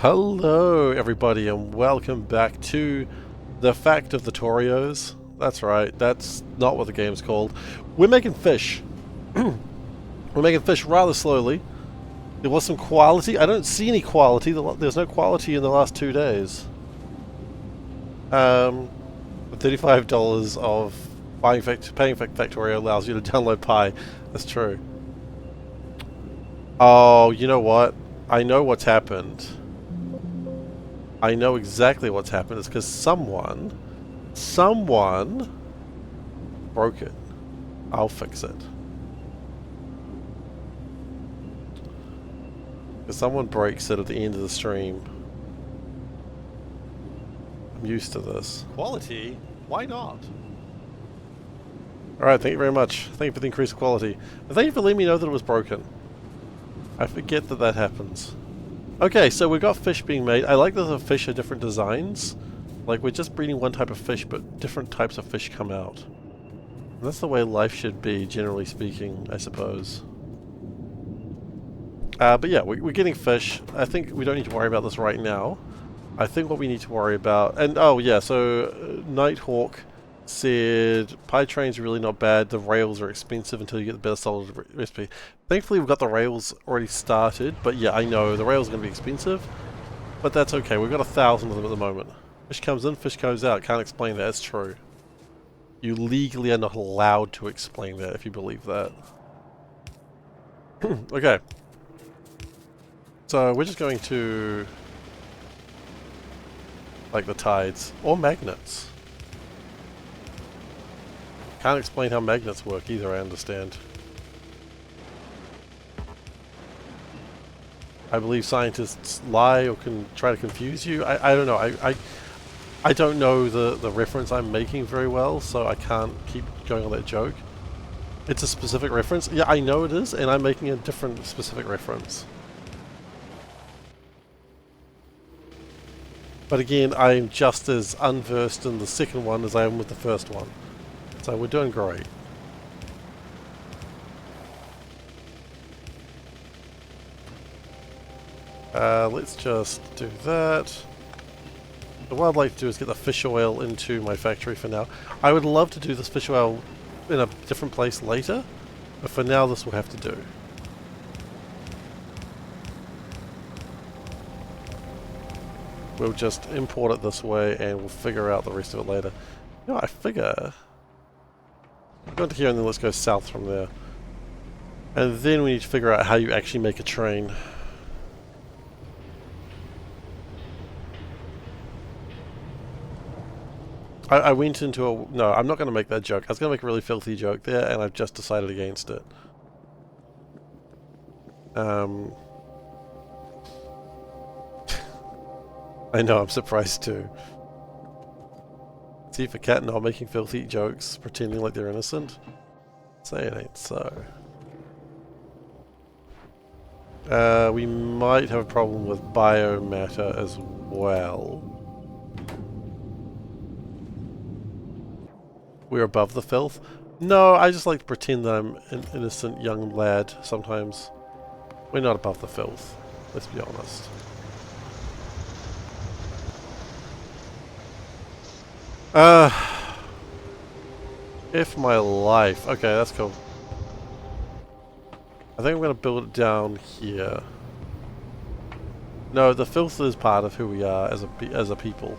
Hello everybody and welcome back to the Fact of the Torios. That's right, that's not what the game's called. We're making fish. We're making fish rather slowly. There was some quality. I don't see any quality. There's no quality in the last 2 days. $35 of paying Factorio allows you to download Pi. That's true. Oh, you know what? I know what's happened. I know exactly what's happened. It's because someone broke it. I'll fix it. Because someone breaks it at the end of the stream. I'm used to this. Quality? Why not? Alright, thank you very much. Thank you for the increased quality. And thank you for letting me know that it was broken. I forget that that happens. Okay, so we've got fish being made. I like that the fish are different designs. Like, we're just breeding one type of fish, but different types of fish come out. And that's the way life should be, generally speaking, I suppose. But yeah, we're getting fish. I think we don't need to worry about this right now. I think what we need to worry about... And, oh yeah, so Nighthawk said Pie Train's really not bad. The rails are expensive until you get the better solid recipe. Thankfully we've got the rails already started, but yeah, I know the rails are going to be expensive, but that's okay. We've got 1,000 of them at the moment. Fish comes in, fish goes out. Can't explain that. It's true. You legally are not allowed to explain that if you believe that. Okay. So we're just going to like the tides or magnets. Can't explain how magnets work either, I understand. I believe scientists lie or can try to confuse you. I don't know. I don't know the reference I'm making very well, so I can't keep going on that joke. It's a specific reference. Yeah, I know it is, and I'm making a different specific reference. But again, I'm just as unversed in the second one as I am with the first one. So we're doing great. Let's just do that. So what I'd like to do is get the fish oil into my factory for now. I would love to do this fish oil in a different place later, but for now this will have to do. We'll just import it this way and we'll figure out the rest of it later. You know, I figure... Go into here and then let's go south from there. And then we need to figure out how you actually make a train. I went into a... No, I'm not going to make that joke. I was going to make a really filthy joke there, and I've just decided against it. I know, I'm surprised too. SeiferKatt not making filthy jokes, pretending like they're innocent. Say it ain't so. We might have a problem with biomatter as well. We're above the filth? No, I just like to pretend that I'm an innocent young lad sometimes. We're not above the filth, let's be honest. If my life. Okay, that's cool. I think I'm going to build it down here. No, the filth is part of who we are as a people.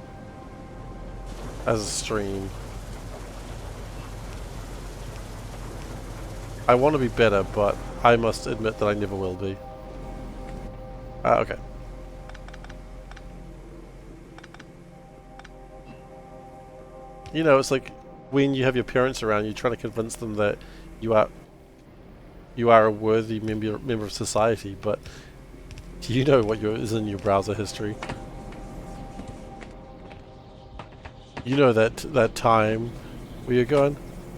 As a stream. I want to be better, but I must admit that I never will be. Okay. You know, it's like when you have your parents around, you're trying to convince them that you are a worthy member of society, but you know what is in your browser history. You know that time where you're going,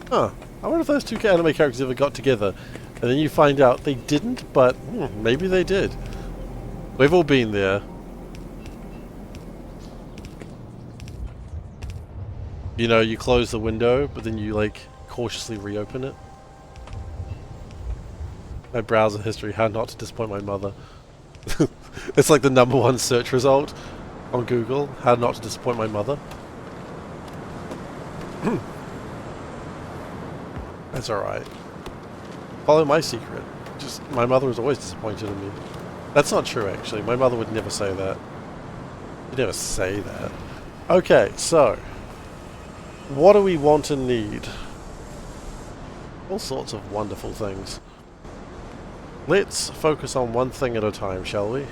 huh, I wonder if those two anime characters ever got together. And then you find out they didn't, but maybe they did. We've all been there. You know, you close the window, but then you, like, cautiously reopen it. My browser history, how not to disappoint my mother. It's like the #1 search result on Google. How not to disappoint my mother. That's alright. Follow my secret. Just, my mother was always disappointed in me. That's not true, actually. My mother would never say that. She'd never say that. Okay, so. What do we want and need? All sorts of wonderful things. Let's focus on one thing at a time, shall we?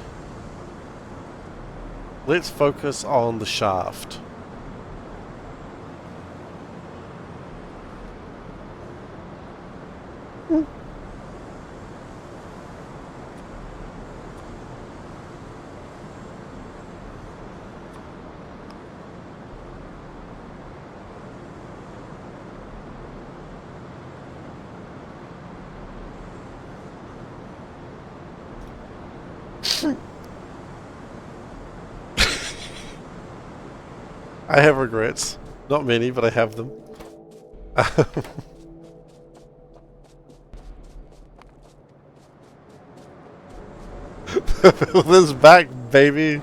Let's focus on the shaft. I have regrets. Not many, but I have them. This back, baby.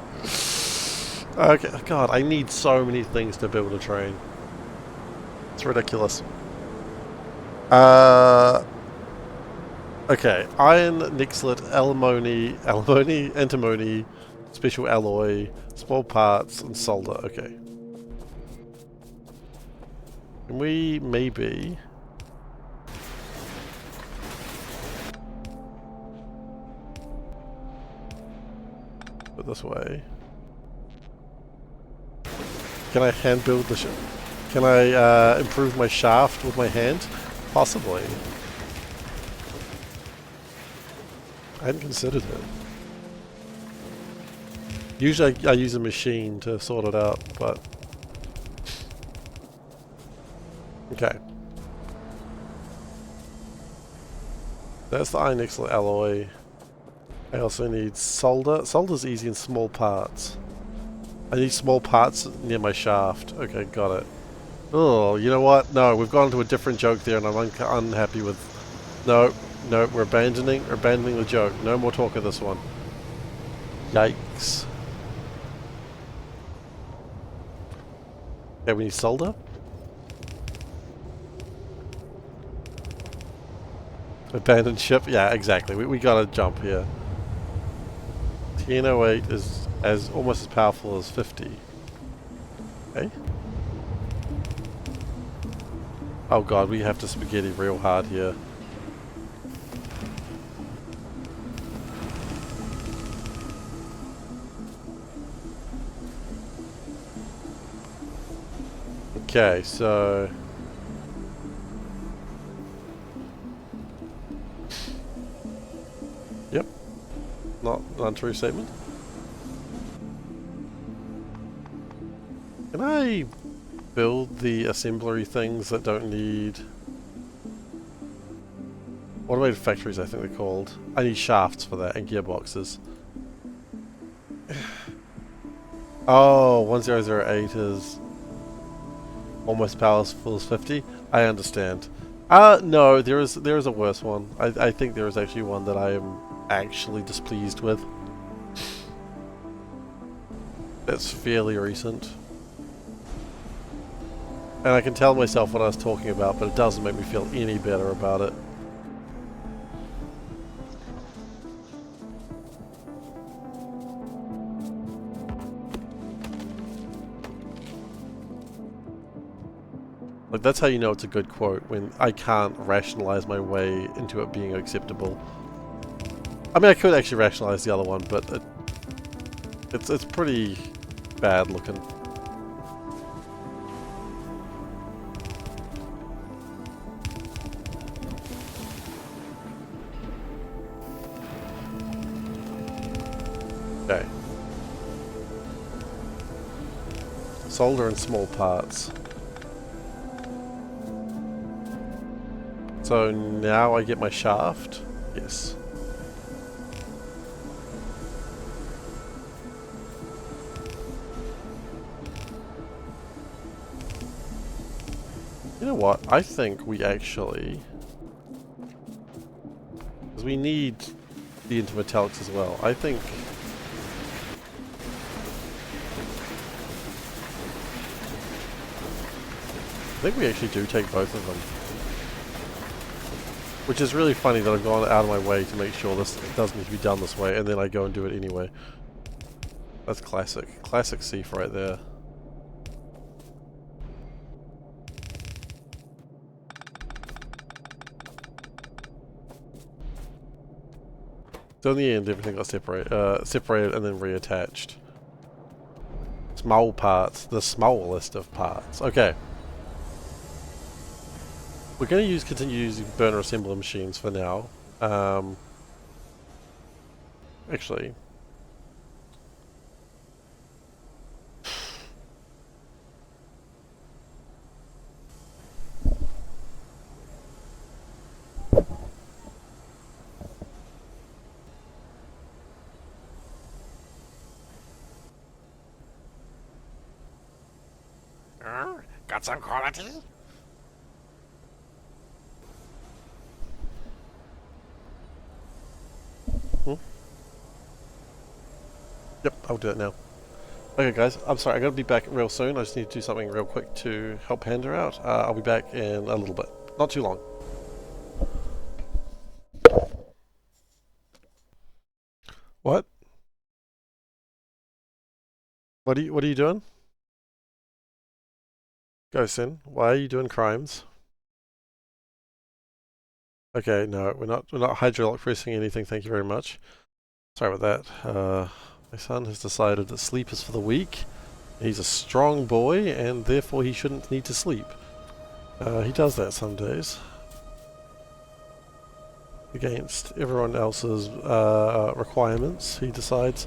Okay, God, I need so many things to build a train. It's ridiculous. Okay, iron, nixlet, antimony, special alloy, small parts, and solder. Okay. Can we maybe... put it this way. Can I hand build the Can I improve my shaft with my hand? Possibly. I hadn't considered it. Usually I use a machine to sort it out, but... Okay. That's the iron nickel alloy. I also need solder. Solder's easy in small parts. I need small parts near my shaft. Okay, got it. Oh, you know what? No, we've gone into a different joke there and I'm unhappy with... No, no, we're abandoning the joke. No more talk of this one. Yikes. Okay, we need solder. Abandoned ship? Yeah, exactly. We gotta jump here. 1008 is almost as powerful as 50. Okay. Oh god, we have to spaghetti real hard here. Okay, so... Yep. Not an untrue statement. Can I build the assembly things that don't need... automated factories, I think they're called. I need shafts for that and gearboxes. Oh, 1008 is almost powerful as 50. I understand. No, there is a worse one. I think there is actually one that I am actually displeased with. That's fairly recent. And I can tell myself what I was talking about, but it doesn't make me feel any better about it. Like, that's how you know it's a good quote, when I can't rationalize my way into it being acceptable. I mean, I could actually rationalize the other one, but it's pretty bad looking. Okay. Solder and small parts. So now I get my shaft? Yes. You know what? I think we actually... because we need the intermetallics as well. I think I think we actually do take both of them. Which is really funny that I've gone out of my way to make sure this does need to be done this way, and then I go and do it anyway. That's classic. Classic Seif right there. So in the end, everything got separated and then reattached. Small parts, the smallest of parts. Okay. We're going to continue using burner assembler machines for now. Actually. Got some quality? Yep, I'll do it now. Okay guys, I'm sorry, I gotta be back real soon. I just need to do something real quick to help Panda out. I'll be back in a little bit. Not too long. What? What are you doing? Go Sin, why are you doing crimes? Okay, no, we're not hydraulic pressing anything, thank you very much. Sorry about that. My son has decided that sleep is for the weak. He's a strong boy, and therefore he shouldn't need to sleep. He does that some days. Against everyone else's requirements, he decides,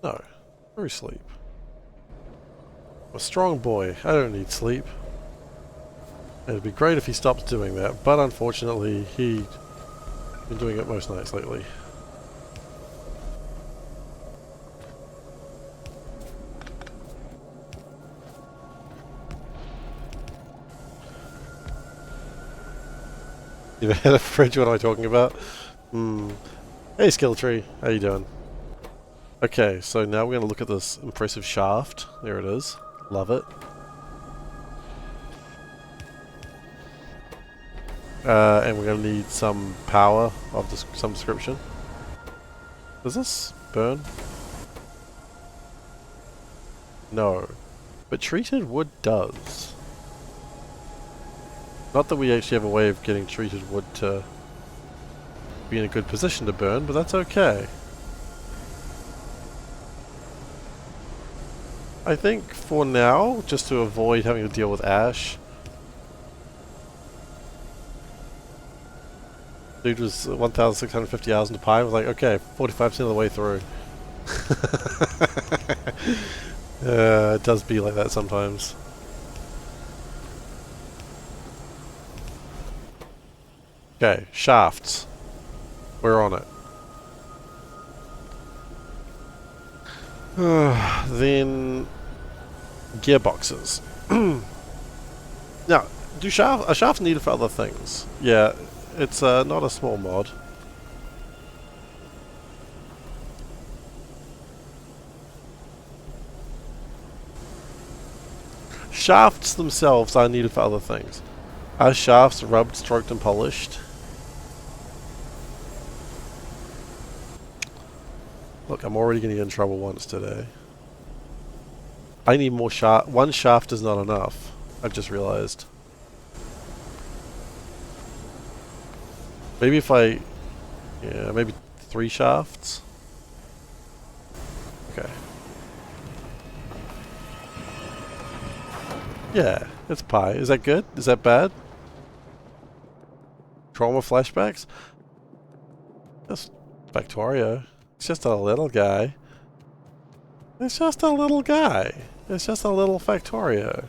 no, screw sleep. I'm a strong boy, I don't need sleep. It'd be great if he stopped doing that, but unfortunately he's been doing it most nights lately. You had a fridge, what am I talking about? Hey Skilltree, how you doing? Okay, so now we're going to look at this impressive shaft. There it is. Love it. And we're going to need some power of some description. Does this burn? No. But treated wood does. Not that we actually have a way of getting treated wood to be in a good position to burn, but that's okay. I think for now, just to avoid having to deal with ash. Dude was 1,650 hours into Pi. I was like, okay, 45% of the way through. It does be like that sometimes. Okay, shafts. We're on it. Then gearboxes. Now, are shafts needed for other things? Yeah, it's not a small mod. Shafts themselves are needed for other things. Are shafts rubbed, stroked, and polished? Look, I'm already going to get in trouble once today. I need more shaft. One shaft is not enough. I've just realized. Maybe if I... Yeah, maybe 3 shafts? Okay. Yeah, it's Pi. Is that good? Is that bad? Trauma flashbacks? Just Factorio. It's just a little guy. It's just a little guy. It's just a little Factorio.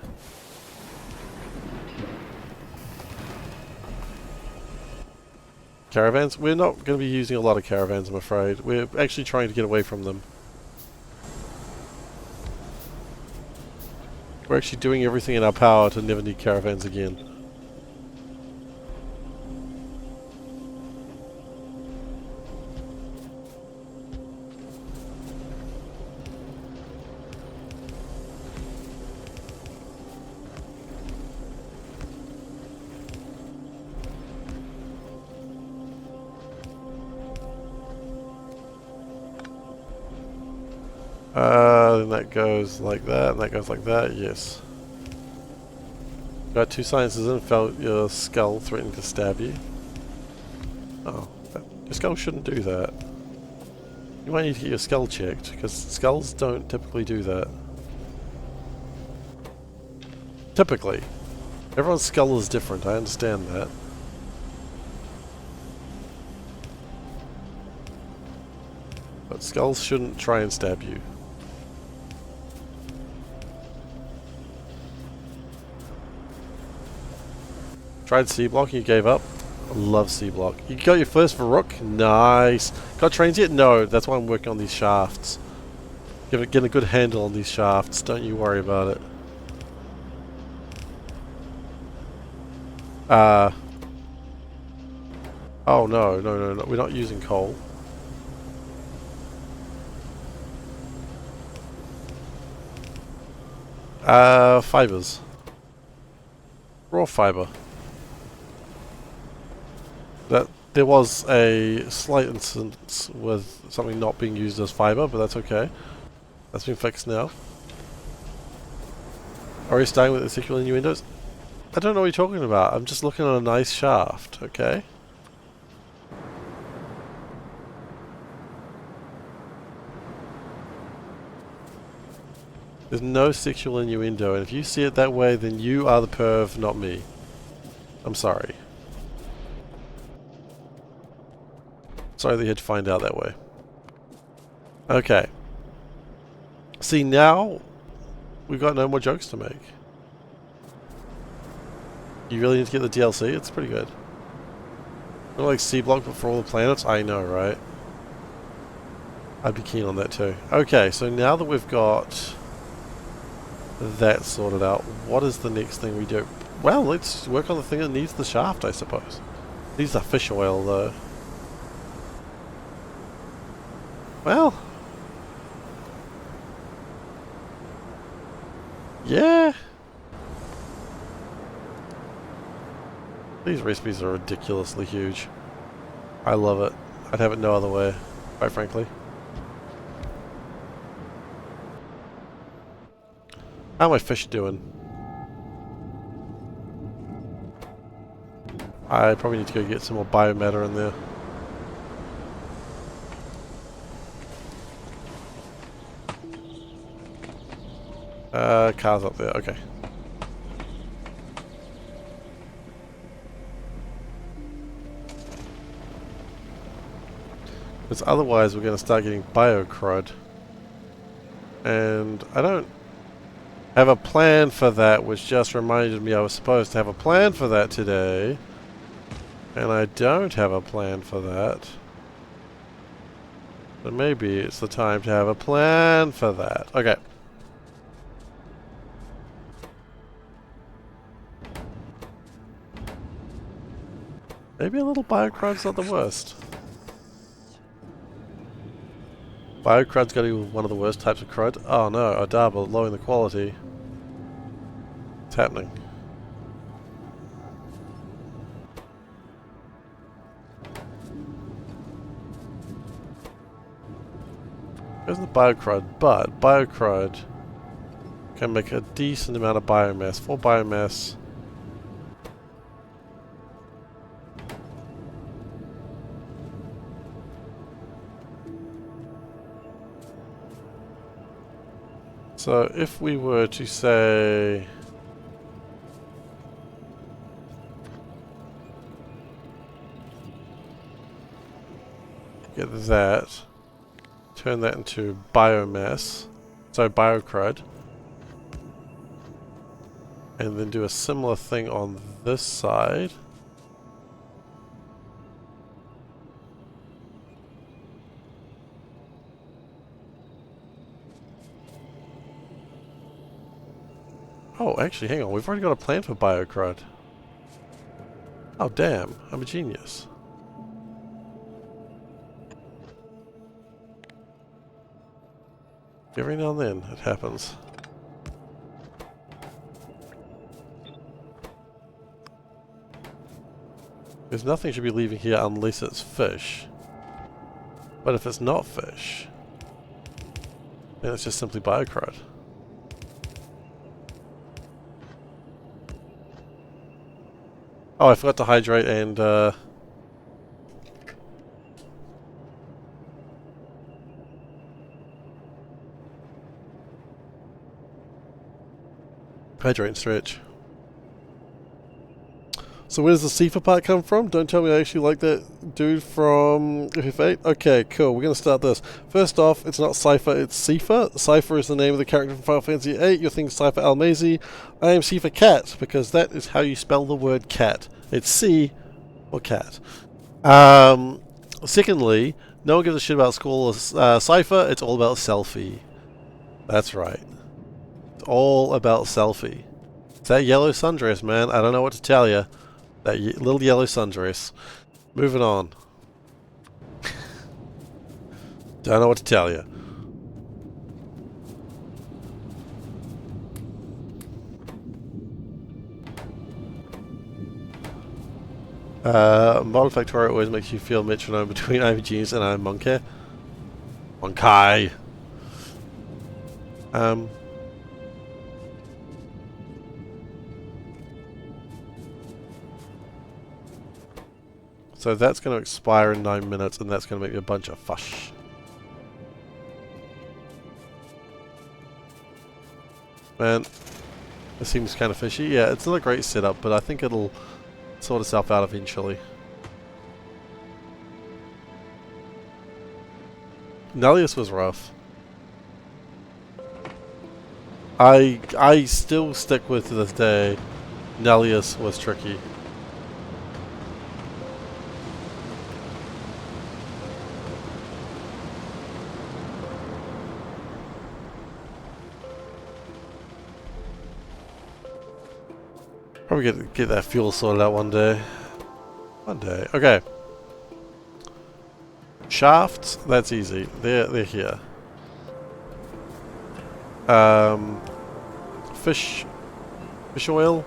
Caravans? We're not going to be using a lot of caravans, I'm afraid. We're actually trying to get away from them. We're actually doing everything in our power to never need caravans again. Then that goes like that, and that goes like that, yes. Got 2 silences in, felt your skull threatening to stab you. Oh, your skull shouldn't do that. You might need to get your skull checked, because skulls don't typically do that. Typically. Everyone's skull is different, I understand that. But skulls shouldn't try and stab you. Tried C block, you gave up. I love C block. You got your first Varrook? Nice. Got trains yet? No, that's why I'm working on these shafts. Getting a good handle on these shafts, don't you worry about it. Oh no, no, we're not using coal. Fibers. Raw fiber. That there was a slight instance with something not being used as fiber, but that's okay. That's been fixed now. Are you starting with the sexual innuendos? I don't know what you're talking about. I'm just looking at a nice shaft, okay? There's no sexual innuendo, and if you see it that way, then you are the perv, not me. I'm sorry. Sorry that you had to find out that way. Okay. See, now we've got no more jokes to make. You really need to get the DLC? It's pretty good. Not like C block but for all the planets? I know, right? I'd be keen on that too. Okay, so now that we've got that sorted out, what is the next thing we do? Well, let's work on the thing that needs the shaft, I suppose. Needs the fish oil, though. Well. Yeah. These recipes are ridiculously huge. I love it. I'd have it no other way, quite frankly. How are my fish doing? I probably need to go get some more biomatter in there. Car's up there, okay. Because otherwise we're going to start getting bio-crud. And I don't have a plan for that, which just reminded me I was supposed to have a plan for that today. And I don't have a plan for that. So maybe it's the time to have a plan for that. Okay. Maybe a little bio-crud's not the worst. Bio-crud's got to be one of the worst types of crud. Oh no, Odaba lowering the quality. What's happening? There's the bio-crud, but bio-crud can make a decent amount of biomass. 4 biomass. So if we were to say get that, turn that into biomass, so bio-crud, and then do a similar thing on this side. Oh, actually, hang on. We've already got a plan for bio-crud. Oh, damn. I'm a genius. Every now and then, it happens. There's nothing should be leaving here unless it's fish. But if it's not fish... And it's just simply biocrot. Oh, I forgot to hydrate and hydrate and stretch. So where does the Seifer part come from? Don't tell me I actually like that dude from FF8. Okay, cool. We're going to start this. First off, it's not Seifer, it's Seifer. Seifer is the name of the character from Final Fantasy VIII. You're thinking Seifer Almazy. I am SeiferKatt, because that is how you spell the word cat. It's C or cat. Secondly, no one gives a shit about school or Seifer. It's all about selfie. That's right. It's all about selfie. It's that yellow sundress, man. I don't know what to tell you. That little yellow sundress. Moving on. Don't know what to tell you. Model Factorio always makes you feel metronome between IVGs and I'm Monkey. Monkey. So that's going to expire in 9 minutes, and that's going to make me a bunch of fush. Man, this seems kind of fishy. Yeah, it's not a great setup, but I think it'll sort itself out eventually. Nellius was rough. I still stick with to this day, Nellius was tricky. Probably get that fuel sorted out one day. One day. Okay. Shafts, that's easy. They're here. Fish oil,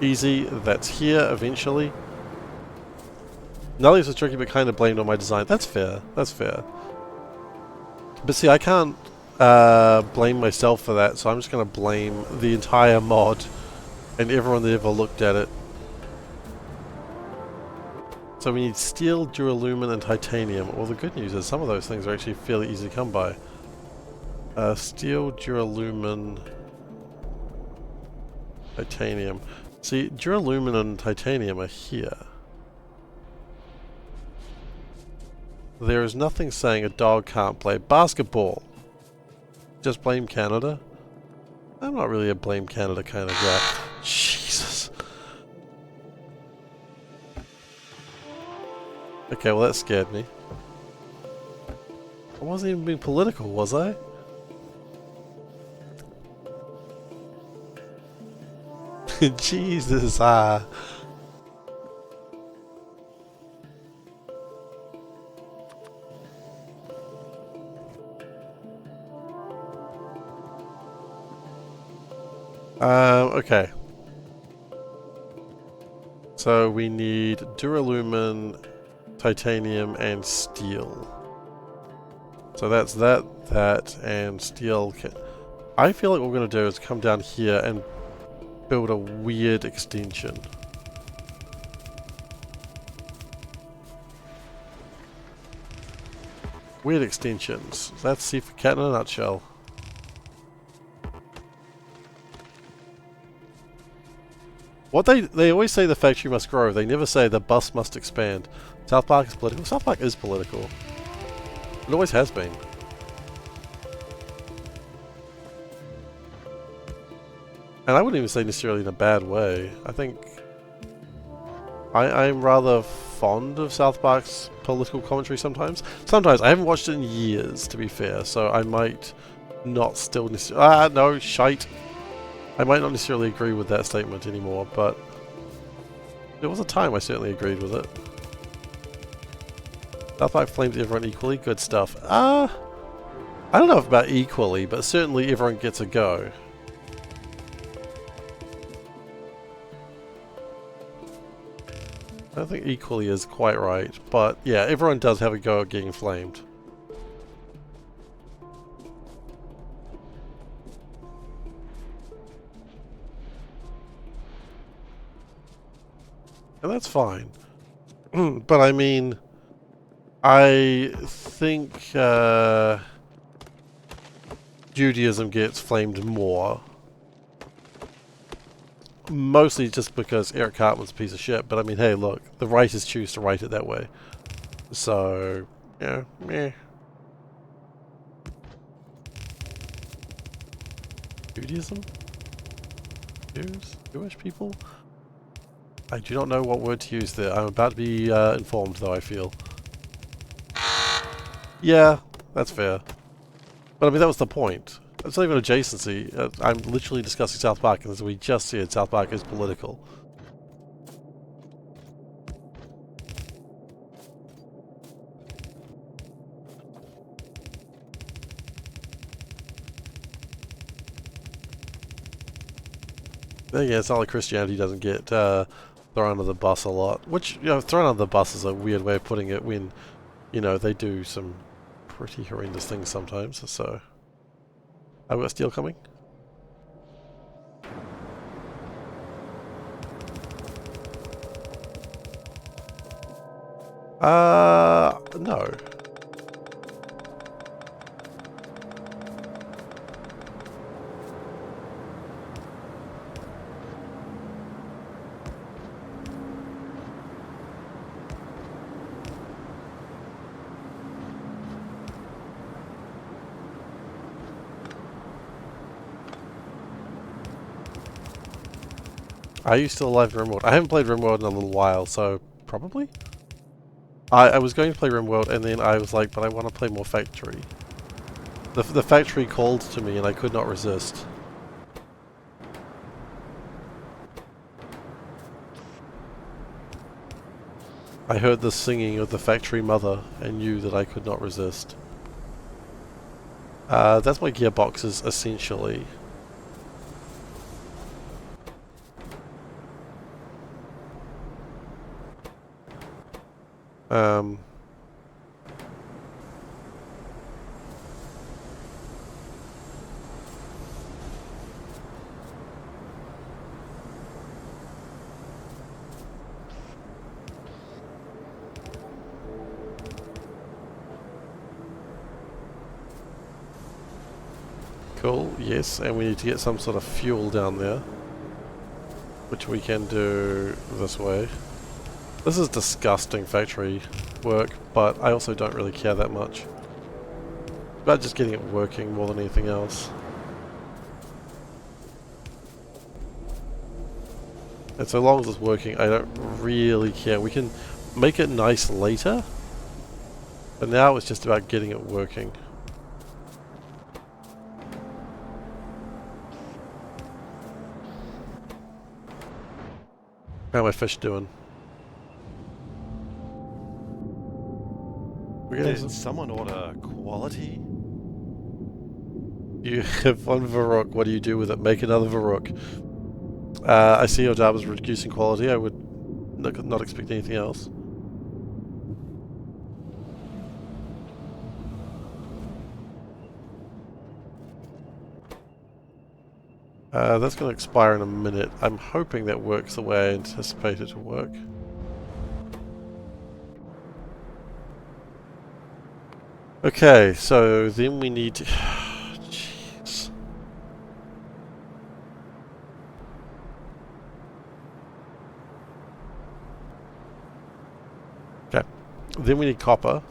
easy. That's here eventually. Nellius was tricky, but kind of blamed on my design. That's fair. That's fair. But see, I can't blame myself for that, so I'm just going to blame the entire mod and everyone that ever looked at it. So we need steel, duralumin, and titanium. Well, the good news is some of those things are actually fairly easy to come by. Steel, duralumin, titanium. See, duralumin and titanium are here. There is nothing saying a dog can't play basketball. Just blame Canada? I'm not really a blame Canada kind of guy. Jesus. Okay, well that scared me. I wasn't even being political, was I? Jesus, okay. So we need duralumin, titanium, and steel. So that's that, and steel. I feel like what we're going to do is come down here and build a weird extension. Weird extensions. That's SeiferKatt in a nutshell. What they always say the factory must grow. They never say the bus must expand. South Park is political. South Park is political. It always has been. And I wouldn't even say necessarily in a bad way. I think I'm rather fond of South Park's political commentary sometimes. Sometimes. I haven't watched it in years, to be fair, so I might not still necessarily... no, shite. I might not necessarily agree with that statement anymore, but there was a time I certainly agreed with it. South Park flames everyone equally. Good stuff. I don't know about equally, but certainly everyone gets a go. I don't think equally is quite right, but yeah, everyone does have a go at getting flamed. And that's fine. But I mean, I think Judaism gets flamed more. Mostly just because Eric Cartman's a piece of shit. But I mean, hey, look, the writers choose to write it that way. So, yeah, meh. Judaism? Jews? Jewish people? I do not know what word to use there. I'm about to be informed, though, I feel. Yeah, that's fair. But I mean, that was the point. It's not even adjacency. I'm literally discussing South Park, and as we just said, South Park is political. Yeah, it's not like Christianity doesn't get thrown under the bus a lot. Which, you know, thrown under the bus is a weird way of putting it when, you know, they do some pretty horrendous things sometimes, so... I've got steel coming. No. Are you still alive in RimWorld? I haven't played RimWorld in a little while, so probably? I was going to play RimWorld and then I was like, but I want to play more Factory. The Factory called to me and I could not resist. I heard the singing of the Factory Mother and knew that I could not resist. That's my gearboxes, essentially. Cool, yes, and we need to get some sort of fuel down there. Which we can do this way. This is disgusting factory work, but I also don't really care that much. About just getting it working more than anything else. And so long as it's working, I don't really care. We can make it nice later, but now it's just about getting it working. How are my fish doing? Did someone order quality? You have one Varrock, what do you do with it? Make another Varrock. I see your job is reducing quality, I would not expect anything else. That's going to expire in a minute. I'm hoping that works the way I anticipate it to work. Okay, so then we need to... Jeez. Okay, then we need copper.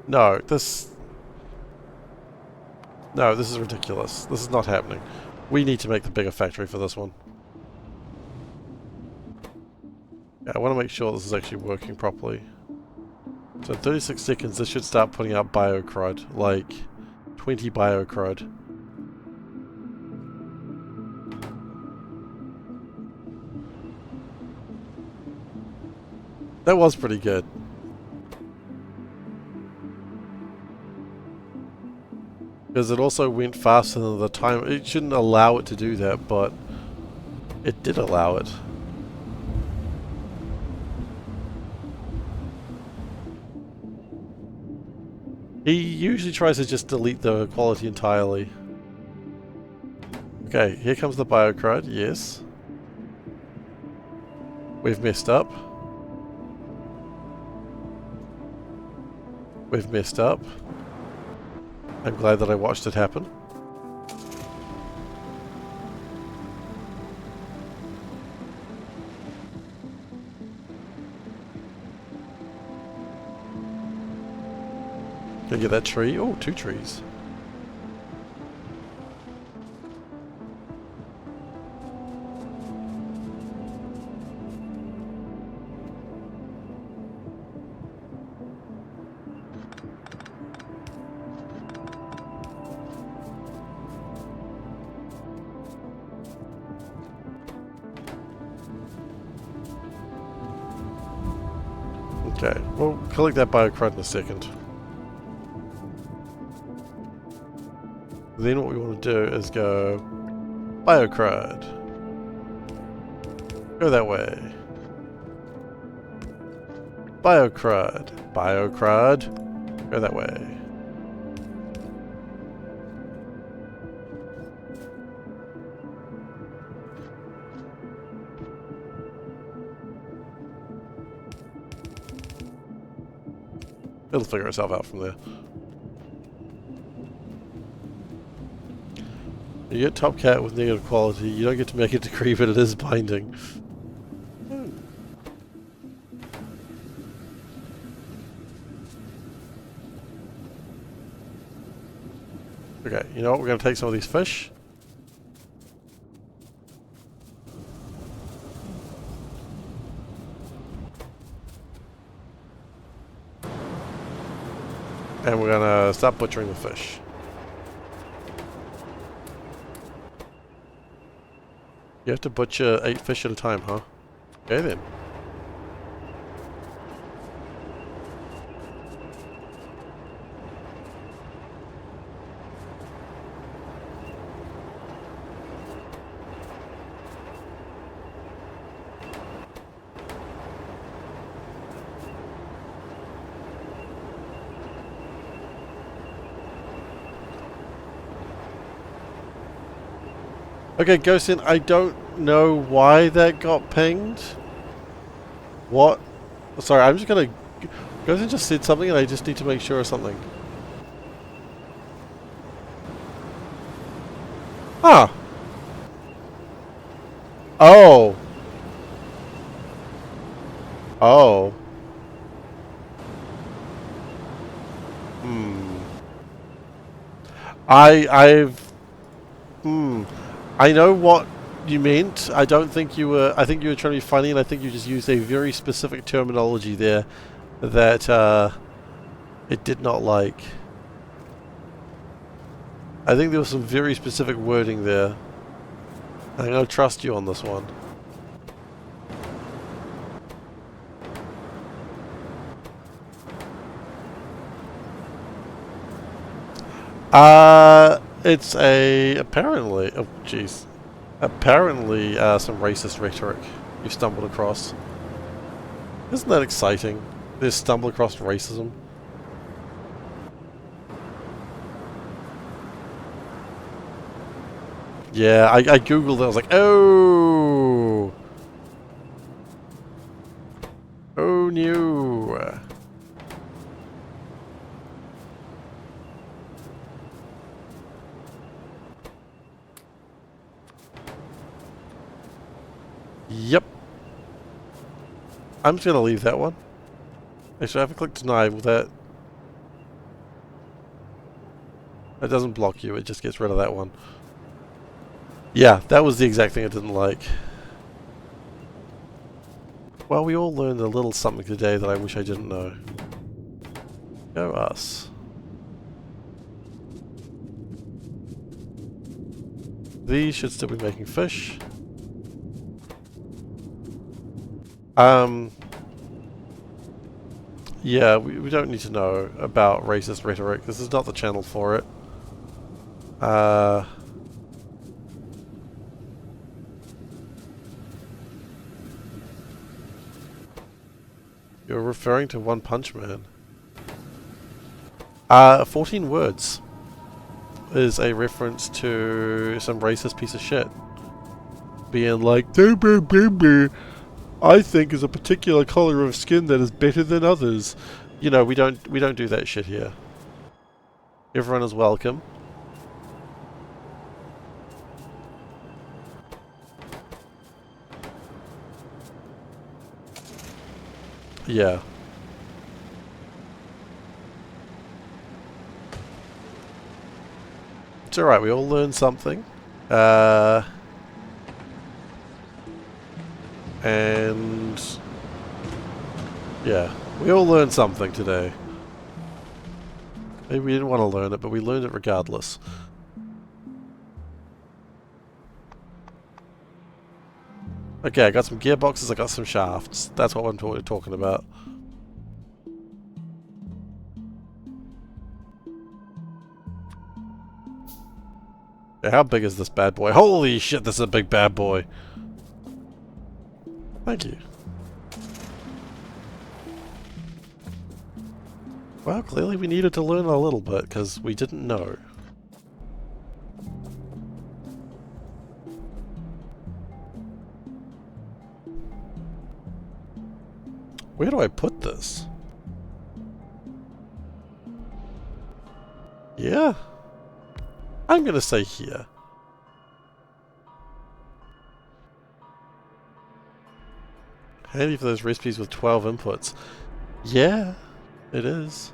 No, this is ridiculous. This is not happening. We need to make the bigger factory for this one. Yeah, I want to make sure this is actually working properly. So in 36 seconds, this should start putting out biocrud, like 20 biocrud. That was pretty good. Because it also went faster than the time. It shouldn't allow it to do that, but it did allow it. He usually tries to just delete the quality entirely. Okay, here comes the biocrud, yes. We've messed up. We've messed up. I'm glad that I watched it happen. Gonna get that tree. Oh, 2 trees. Okay, we'll collect that biocrud in a second. Then what we want to do is go biocrud. Go that way. Biocrud. Biocrud. Go that way. It'll figure itself out from there. You get top cat with negative quality. You don't get to make a decree, but it is binding. Okay, you know what? We're going to take some of these fish. And we're going to start butchering the fish. You have to butcher 8 fish at a time, huh? Okay then. Okay, Ghostin, I don't know why that got pinged. What? Sorry, I'm just gonna... Ghostin just said something and I just need to make sure of something. Huh. Oh. Oh. I know what you meant. I don't think you were... I think you were trying to be funny, and I think you just used a very specific terminology there that it did not like. I think there was some very specific wording there. I'm going to trust you on this one. It's a... apparently... oh, jeez. Apparently, some racist rhetoric you stumbled across. Isn't that exciting? They stumble across racism. Yeah, I googled it, I was like, oh! Oh no! Yep. I'm just gonna leave that one. Actually, if I click deny, will that... It doesn't block you, it just gets rid of that one. Yeah, that was the exact thing I didn't like. Well, we all learned a little something today that I wish I didn't know. Go us. These should still be making fish. Yeah, we don't need to know about racist rhetoric. This is not the channel for it. You're referring to One Punch Man. 14 words is a reference to some racist piece of shit. Being like, I think is a particular color of skin that is better than others. You know, we don't do that shit here. Everyone is welcome. Yeah. It's alright, we all learned something. And yeah, we all learned something today. Maybe we didn't want to learn it, but we learned it regardless. Okay, I got some gearboxes, I got some shafts. That's what I'm talking about. Yeah, how big is this bad boy? Holy shit, this is a big bad boy. Thank you. Well, clearly we needed to learn a little bit, because we didn't know. Where do I put this? Yeah? I'm gonna say here. Handy for those recipes with 12 inputs. Yeah, it is.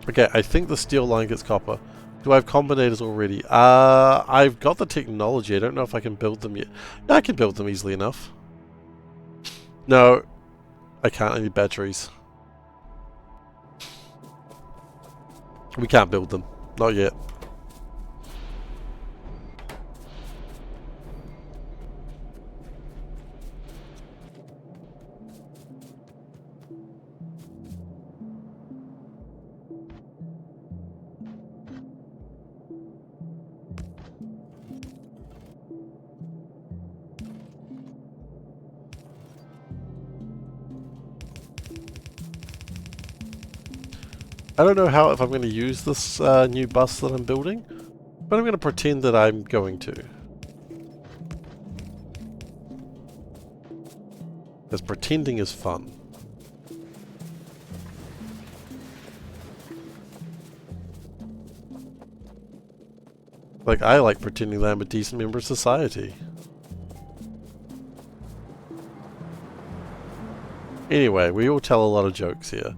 Okay, I think the steel line gets copper. Do I have combinators already? I've got the technology. I don't know if I can build them yet. No, I can build them easily enough. No, I can't. I need batteries. We can't build them. Not yet. I don't know how if I'm going to use this new bus that I'm building, but I'm going to pretend that I'm going to. Because pretending is fun. Like, I like pretending that I'm a decent member of society. Anyway, we all tell a lot of jokes here.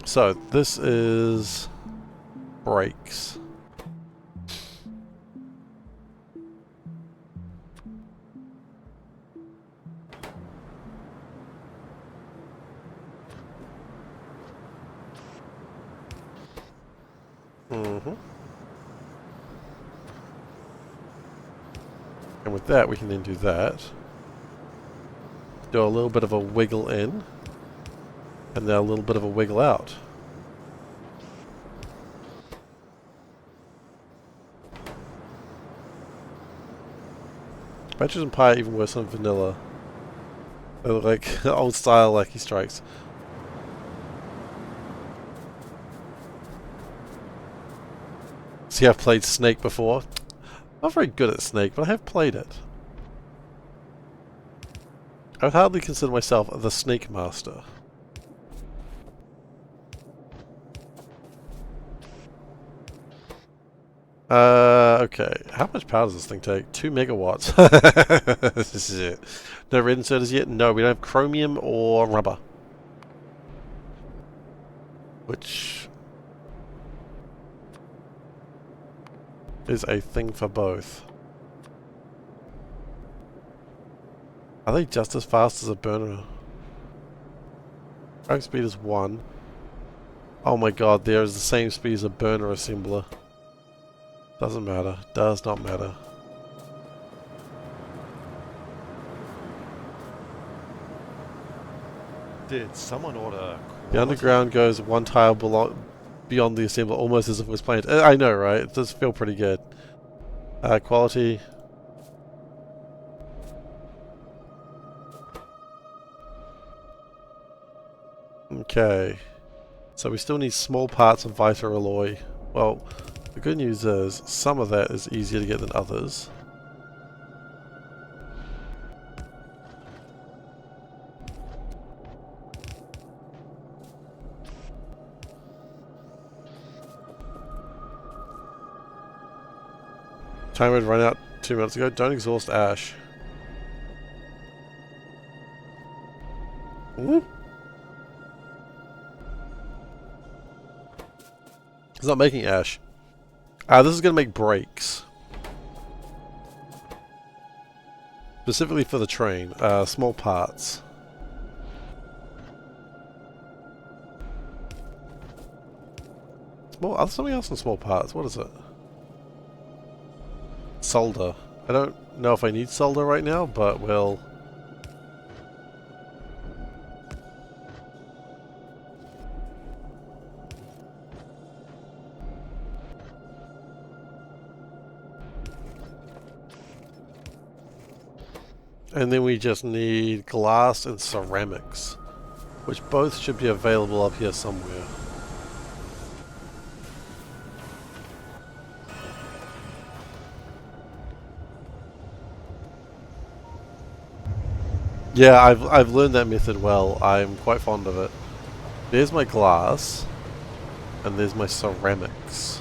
So this is brakes. And with that, we can then do that. Do a little bit of a wiggle in. And then a little bit of a wiggle out. Batches and Pie are even worse than vanilla. They look like old style Lucky Strikes. See, I've played Snake before. Not very good at Snake, but I have played it. I would hardly consider myself the Snake Master. Okay. How much power does this thing take? 2 megawatts. This is it. No red inserters yet? No, we don't have chromium or rubber. Which is a thing for both. Are they just as fast as a burner? Drag speed is 1. Oh my god, there is the same speed as a burner assembler. Doesn't matter. Does not matter. Did someone order quality? The underground goes 1 tile beyond the assembler, almost as if it was planned. I know, right? It does feel pretty good. Quality. Okay. So we still need small parts of Vita alloy. Well, the good news is some of that is easier to get than others. Timer had run out 2 minutes ago. Don't exhaust ash. Hmm? It's not making ash. This is going to make brakes. Specifically for the train. Small parts. There's something else in small parts. What is it? Solder. I don't know if I need solder right now, but we'll... And then we just need glass and ceramics, which both should be available up here somewhere. Yeah, I've learned that method well. I'm quite fond of it. There's my glass, and there's my ceramics.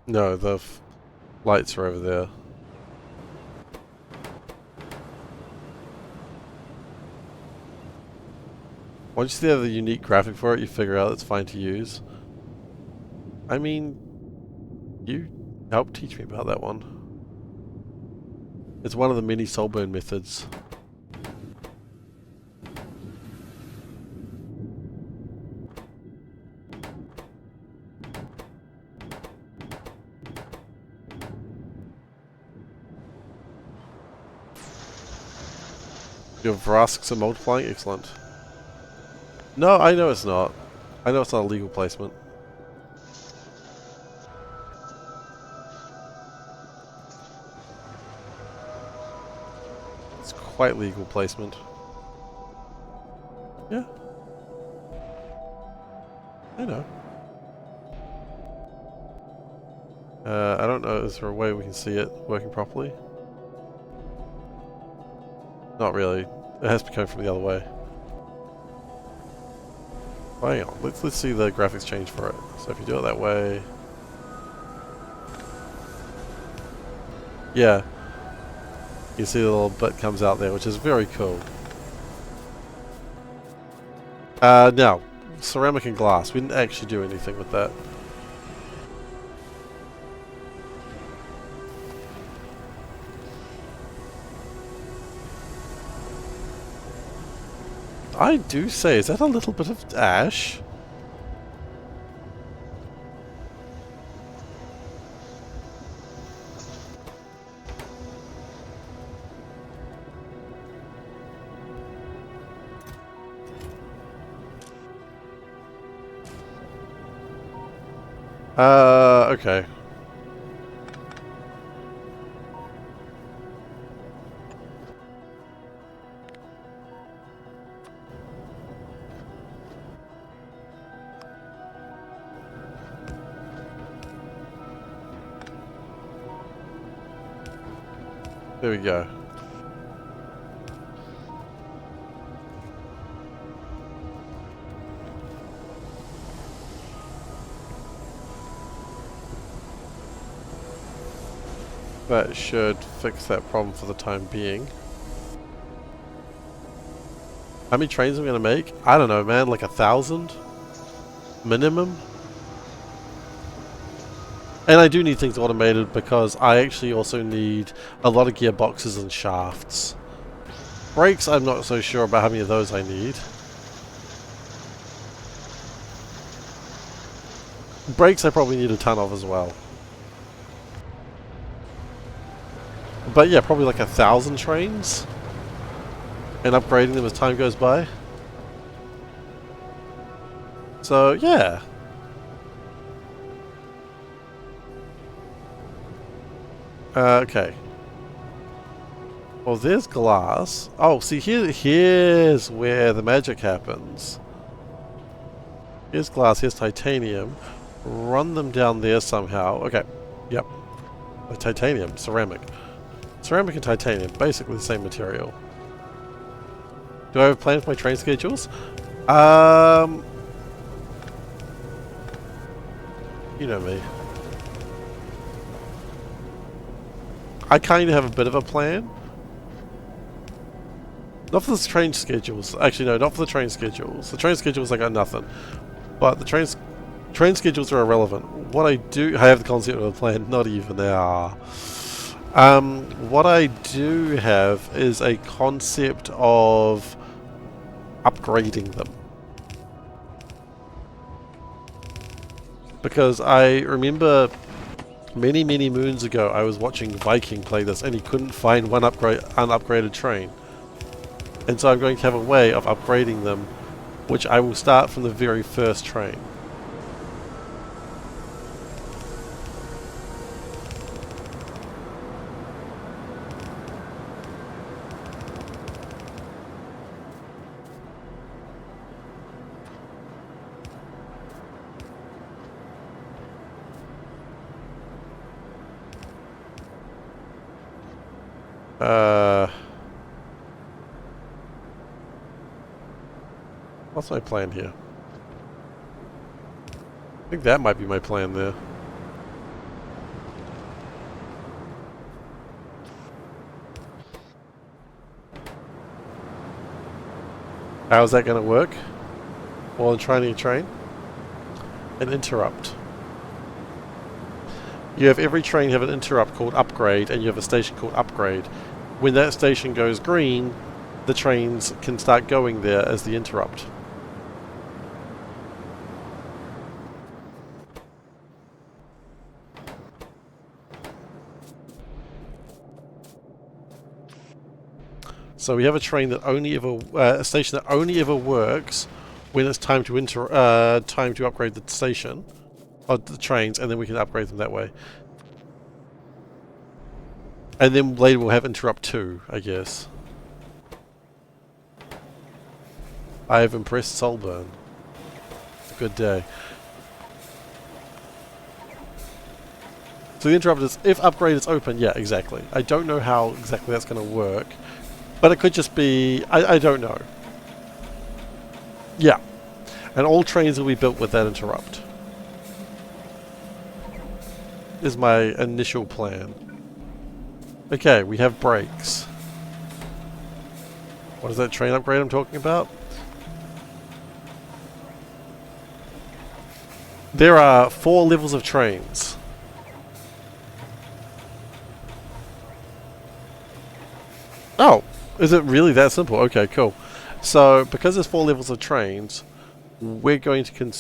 No, the lights are over there. Once you have the unique graphic for it, you figure out it's fine to use. I mean, you helped teach me about that one. It's one of the many soulburn methods. Your Vrasks are multiplying? Excellent. No, I know it's not. I know it's not a legal placement. It's quite legal placement. Yeah. I know. I don't know, is there a way we can see it working properly? Not really. It has to be coming from the other way. Hang on, let's see the graphics change for it. So if you do it that way... Yeah. You see the little bit comes out there, which is very cool. Now, ceramic and glass. We didn't actually do anything with that. I do say, is that a little bit of ash? Okay. There we go. That should fix that problem for the time being. How many trains am I going to make? I don't know, man. Like 1,000? Minimum? And I do need things automated because I actually also need a lot of gearboxes and shafts. Brakes, I'm not so sure about how many of those I need. Brakes I probably need a ton of as well. But yeah, probably like 1,000 trains. And upgrading them as time goes by. So, yeah. Okay. Well, there's glass. Oh, see, here's where the magic happens. Here's glass, here's titanium. run them down there somehow. Okay. Yep. Titanium, ceramic. Ceramic and titanium, basically the same material. Do I have a plan for my train schedules? You know me. I kind of have a bit of a plan. Not for the train schedules. Actually, no, not for the train schedules. The train schedules, I got nothing. But the train schedules are irrelevant. What I do... I have the concept of a plan, not even now. What I do have is a concept of upgrading them. Because I remember many, many moons ago I was watching Viking play this and he couldn't find one unupgraded train. And so I'm going to have a way of upgrading them, which I will start from the very first train. What's my plan here? I think that might be my plan there. How's that going to work? While I'm trying to train? An interrupt. You have every train have an interrupt called upgrade, and you have a station called upgrade. When that station goes green, the trains can start going there as the interrupt. So we have a train that only ever, a station that only ever works when it's time to upgrade the station, or the trains, and then we can upgrade them that way. And then later we'll have interrupt 2, I guess. I have impressed Solburn. It's a good day. So the interrupt is, if upgrade is open, yeah, exactly. I don't know how exactly that's going to work. But it could just be... I don't know. Yeah. And all trains will be built with that interrupt. Is my initial plan. Okay, we have brakes. What is that train upgrade I'm talking about? There are 4 levels of trains. Oh! Is it really that simple? Okay, cool. So, because there's 4 levels of trains, we're going to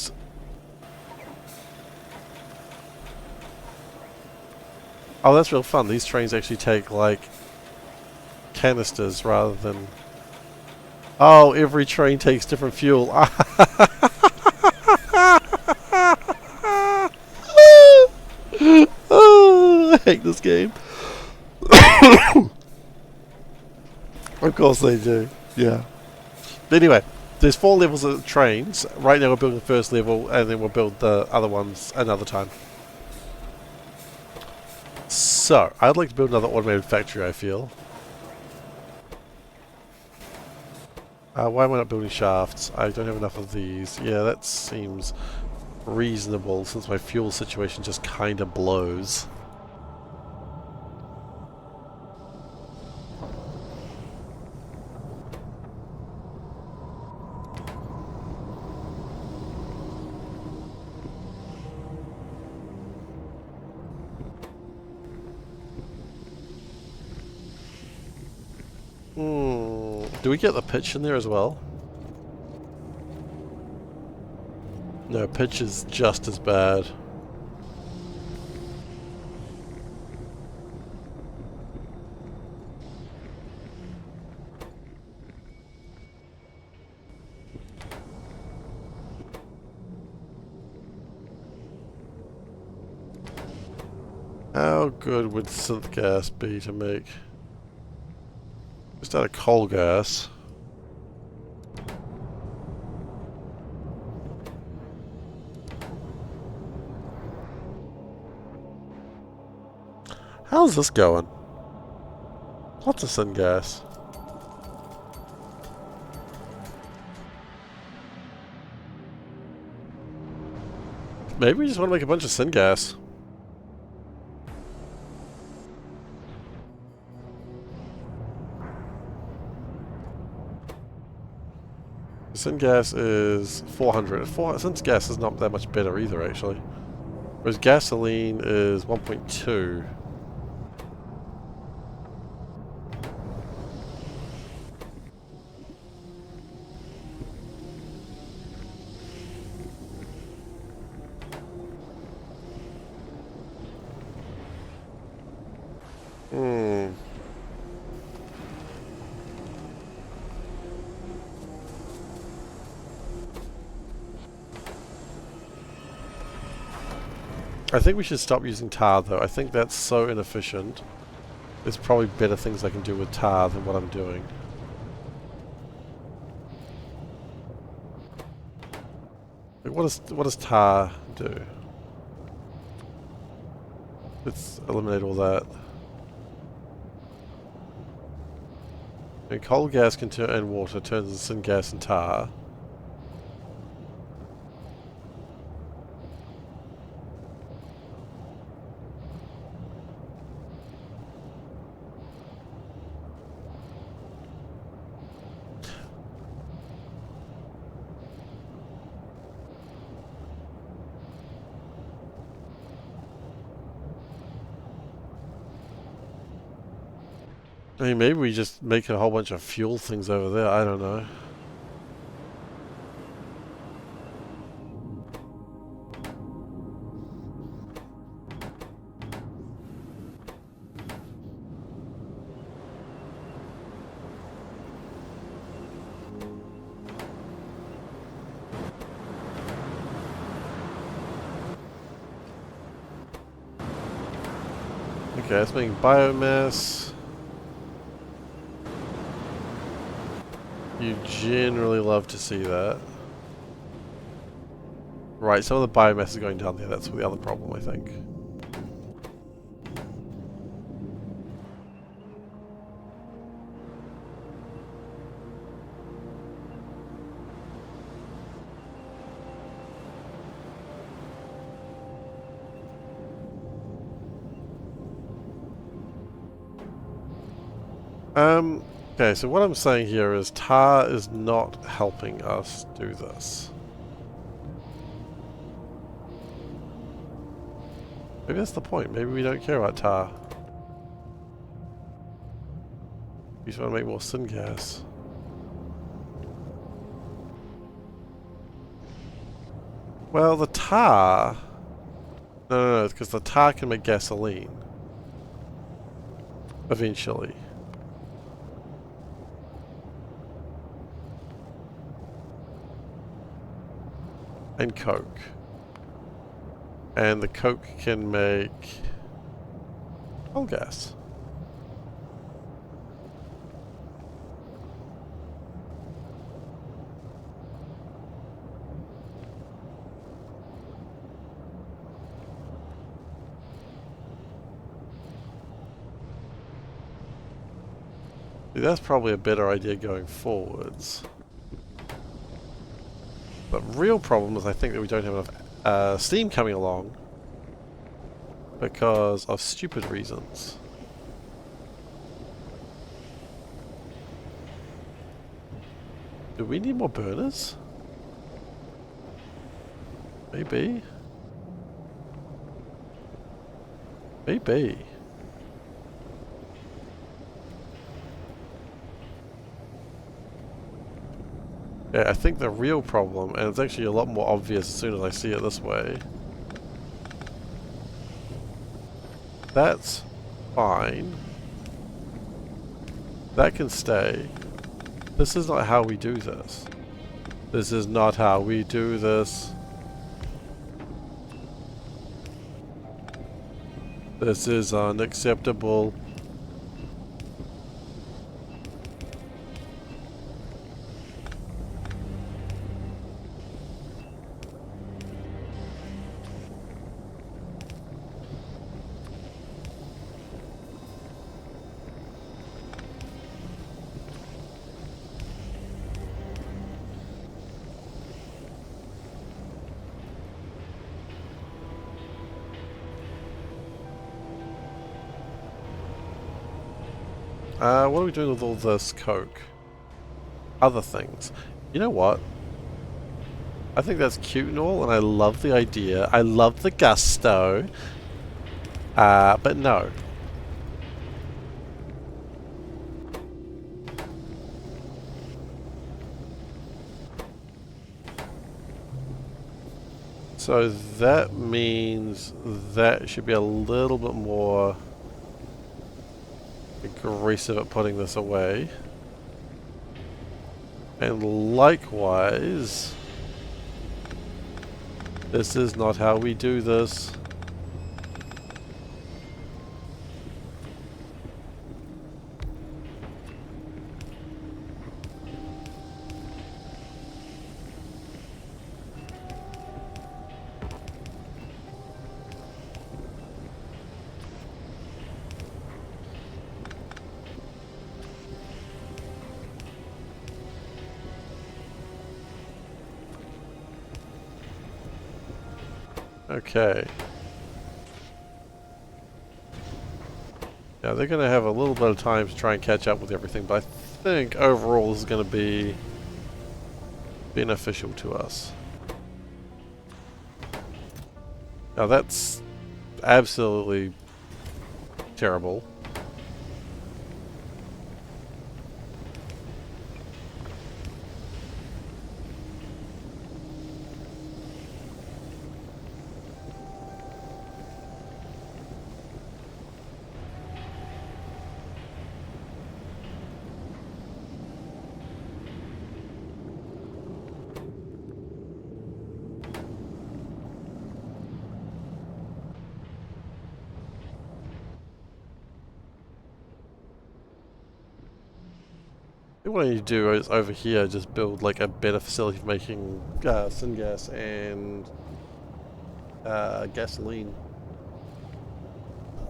Oh, that's real fun. These trains actually take, like, canisters rather than... Oh, every train takes different fuel. Oh, I hate this game. Of course they do, yeah. But anyway, there's 4 levels of trains. Right now we're building the first level, and then we'll build the other ones another time. So, I'd like to build another automated factory, I feel. Why am I not building shafts? I don't have enough of these. Yeah, that seems reasonable, since my fuel situation just kinda blows. Do we get the pitch in there as well? No, pitch is just as bad. How good would synth gas be to make? Just out of coal gas. How's this going? Lots of syngas. Maybe we just want to make a bunch of syngas. Syngas is 400. Syngas is not that much better either, actually. Whereas gasoline is 1.2. I think we should stop using tar, though. I think that's so inefficient. There's probably better things I can do with tar than what I'm doing. Like, what does tar do? Let's eliminate all that. And coal gas can turn, and water turns into syngas and tar. I mean, maybe we just make a whole bunch of fuel things over there. I don't know. Okay, let's make biomass. You generally love to see that. Right, some of the biomass is going down there. That's the other problem, I think. Okay, so what I'm saying here is tar is not helping us do this. Maybe that's the point. Maybe we don't care about tar. We just want to make more syngas. Well, the tar... No, because the tar can make gasoline. Eventually. And coke. And the coke can make coal gas. See, that's probably a better idea going forwards. The real problem is I think that we don't have enough steam coming along because of stupid reasons. Do we need more burners? Maybe. Maybe. Yeah, I think the real problem, and it's actually a lot more obvious as soon as I see it this way. That's fine. That can stay. This is not how we do this. This is not how we do this. This is unacceptable. What are we doing with all this coke? Other things. You know what? I think that's cute and all, and I love the idea. I love the gusto. But no. So that means that should be a little bit more aggressive at putting this away. And likewise, this is not how we do this. Okay. Yeah, they're going to have a little bit of time to try and catch up with everything, but I think overall this is going to be beneficial to us. Now that's absolutely terrible. What I need to do is over here just build like a better facility for making syngas and gasoline.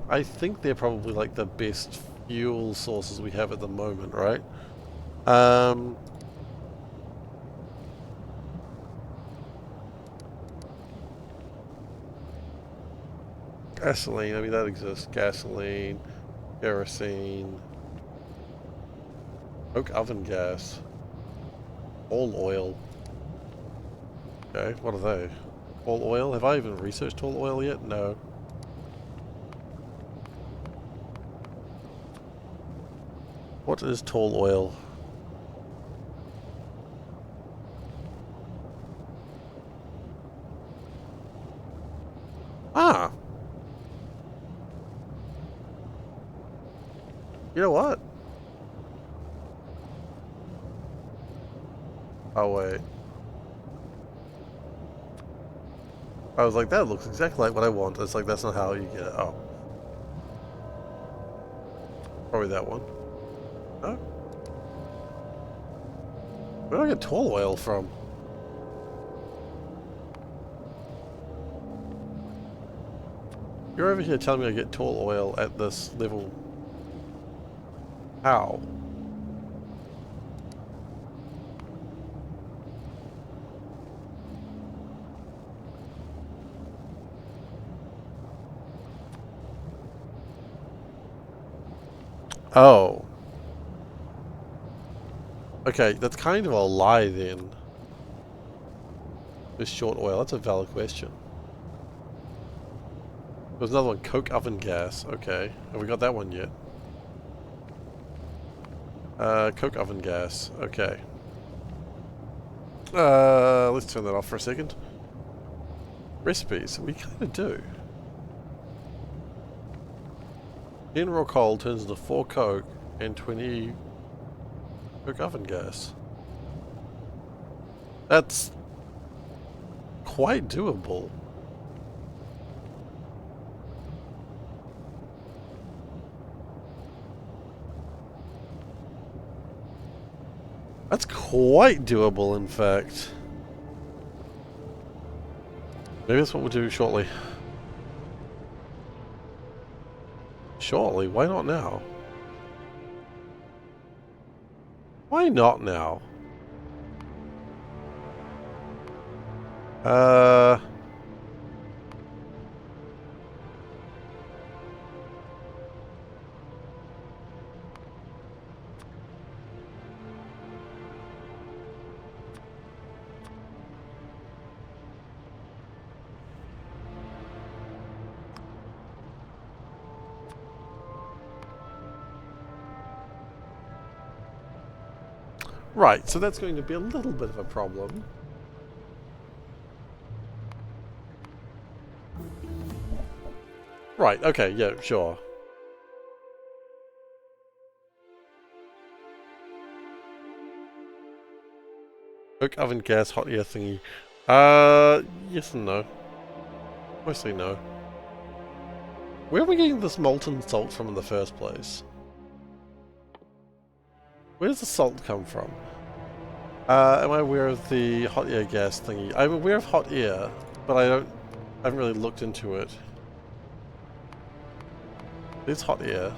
I think they're probably like the best fuel sources we have at the moment, right? Gasoline, I mean that exists. Gasoline, kerosene, coke oven gas, all oil. Okay, what are they? Tall oil? Have I even researched tall oil yet? No. What is tall oil? Ah! You know what? Oh wait. I was like, that looks exactly like what I want. It's like, that's not how you get it. Oh. Probably that one. No? Where do I get tall oil from? You're over here telling me I get tall oil at this level. How? Oh. Okay, that's kind of a lie then. This short oil, that's a valid question. There's another one, coke oven gas. Okay, have we got that one yet? Coke oven gas. Okay. Let's turn that off for a second. Recipes, we kind of do. 10 raw coal turns into 4 coke and 20 coke oven gas. That's quite doable. That's quite doable, in fact. Maybe that's what we'll do shortly. Shortly? Why not now? Why not now? Right, so that's going to be a little bit of a problem. Right, okay, yeah, sure. Cook oven gas hot air thingy. Yes and no. Mostly no. Where are we getting this molten salt from in the first place? Where does the salt come from? Am I aware of the hot air gas thingy? I'm aware of hot air, but I haven't really looked into it. There's hot air.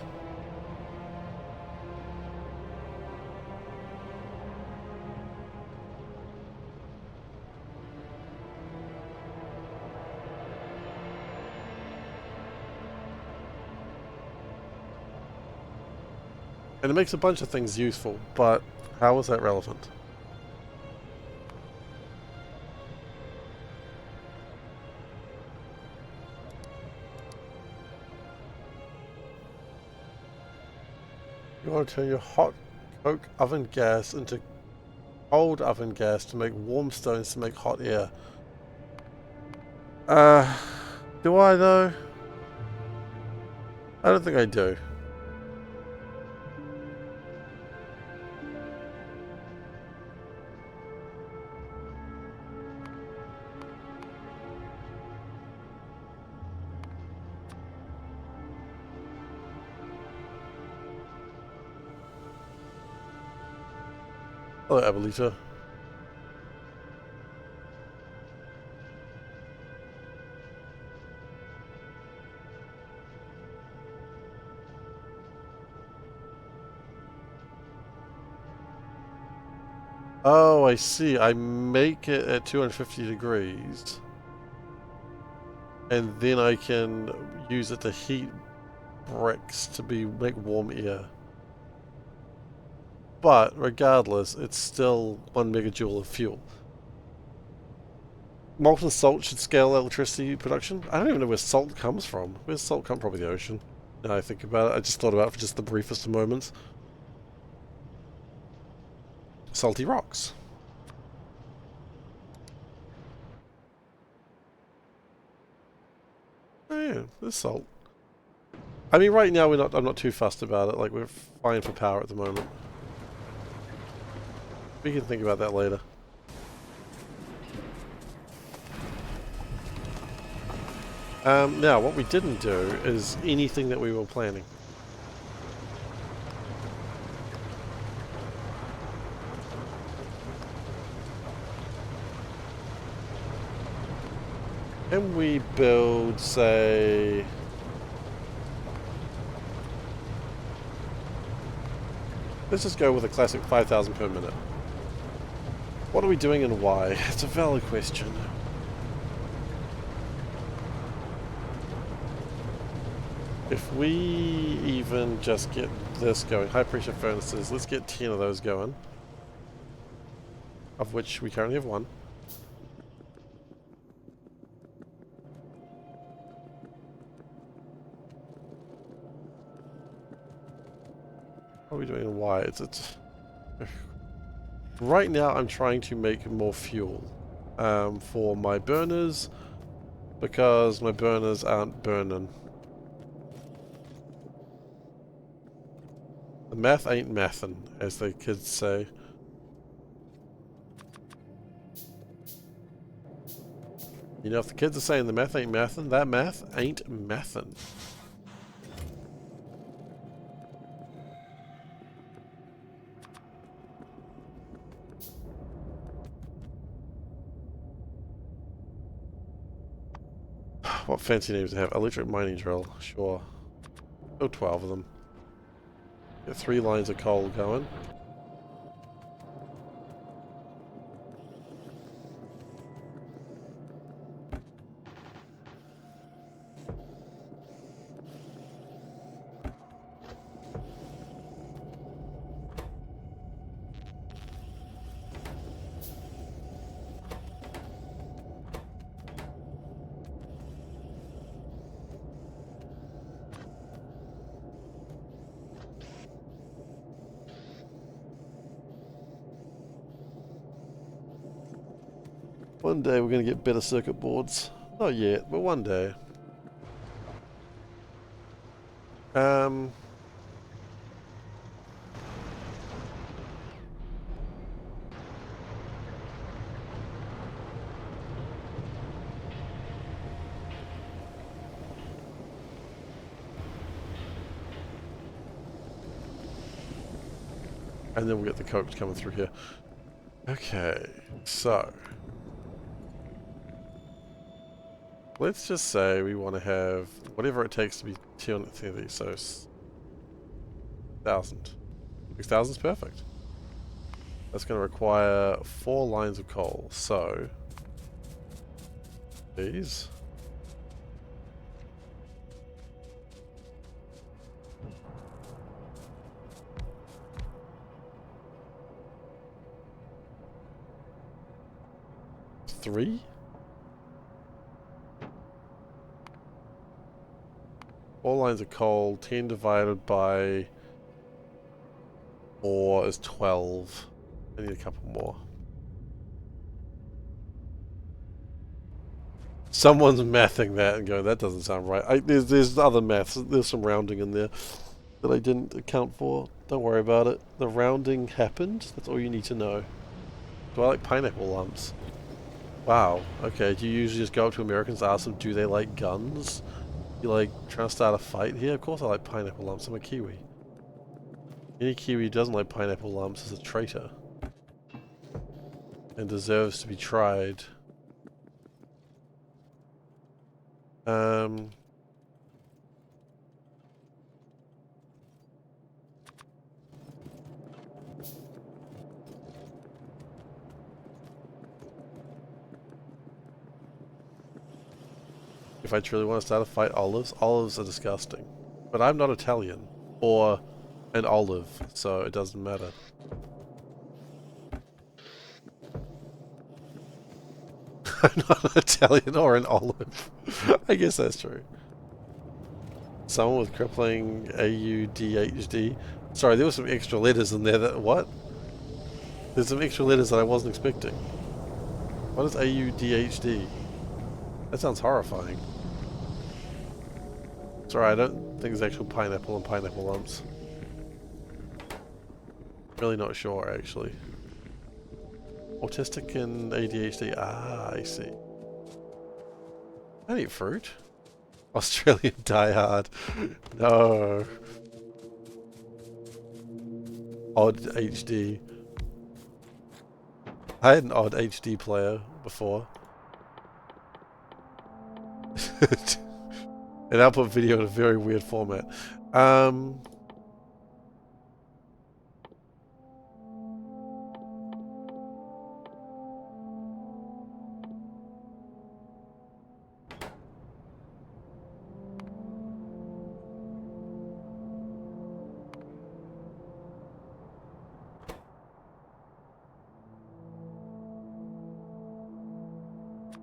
And it makes a bunch of things useful, but how is that relevant? You want to turn your hot coke oven gas into cold oven gas to make warm stones to make hot air. Do I though? I don't think I do. Hello, Abuelita. Oh, I see. I make it at 250 degrees. And then I can use it to heat bricks to make warm air. But regardless, it's still 1 megajoule of fuel. Molten salt should scale electricity production. I don't even know where salt comes from. Where's salt come? Probably the ocean. Now I think about it, I just thought about it for just the briefest of moments. Salty rocks. Oh yeah, there's salt. I mean, right now I'm not too fussed about it. Like, we're fine for power at the moment. We can think about that later. Now, what we didn't do is anything that we were planning. Can we build, say... Let's just go with a classic 5,000 per minute. What are we doing and why? It's a valid question. If we even just get this going, high pressure furnaces, let's get 10 of those going. Of which we currently have 1. What are we doing and why? It's right now I'm trying to make more fuel for my burners because my burners aren't burning. The math ain't mathin', as the kids say. You know, if the kids are saying the math ain't mathin', that math ain't mathin'. What fancy names to have? Electric mining drill, sure. Oh, 12 of them. Get 3 lines of coal going. One day we're going to get better circuit boards. Not yet, but one day. And then we'll get the coke coming through here. Okay, so let's just say we want to have whatever it takes to be 230, so 6,000. 6,000 is perfect. That's going to require 4 lines of coal, so these. Three? 4 lines of coal, 10 divided by 4 is 12. I need a couple more. Someone's mathing that and going, that doesn't sound right. There's other maths, there's some rounding in there that I didn't account for. Don't worry about it. The rounding happened, that's all you need to know. Do I like pineapple lumps? Wow, okay, do you usually just go up to Americans and ask them, do they like guns? You like trying to start a fight here? Of course I like pineapple lumps, I'm a Kiwi. Any Kiwi who doesn't like pineapple lumps is a traitor. And deserves to be tried. If I truly want to start a fight, olives are disgusting. But I'm not Italian. Or an olive, so it doesn't matter. I'm not an Italian or an olive. I guess that's true. Someone with crippling AUDHD. Sorry, there were some extra letters in there that... What? There's some extra letters that I wasn't expecting. What is AUDHD? That sounds horrifying. Sorry, I don't think there's actual pineapple and pineapple lumps. Really not sure, actually. Autistic and ADHD. Ah, I see. I eat fruit. Australian diehard. No. Odd HD. I had an odd HD player before. An output video in a very weird format.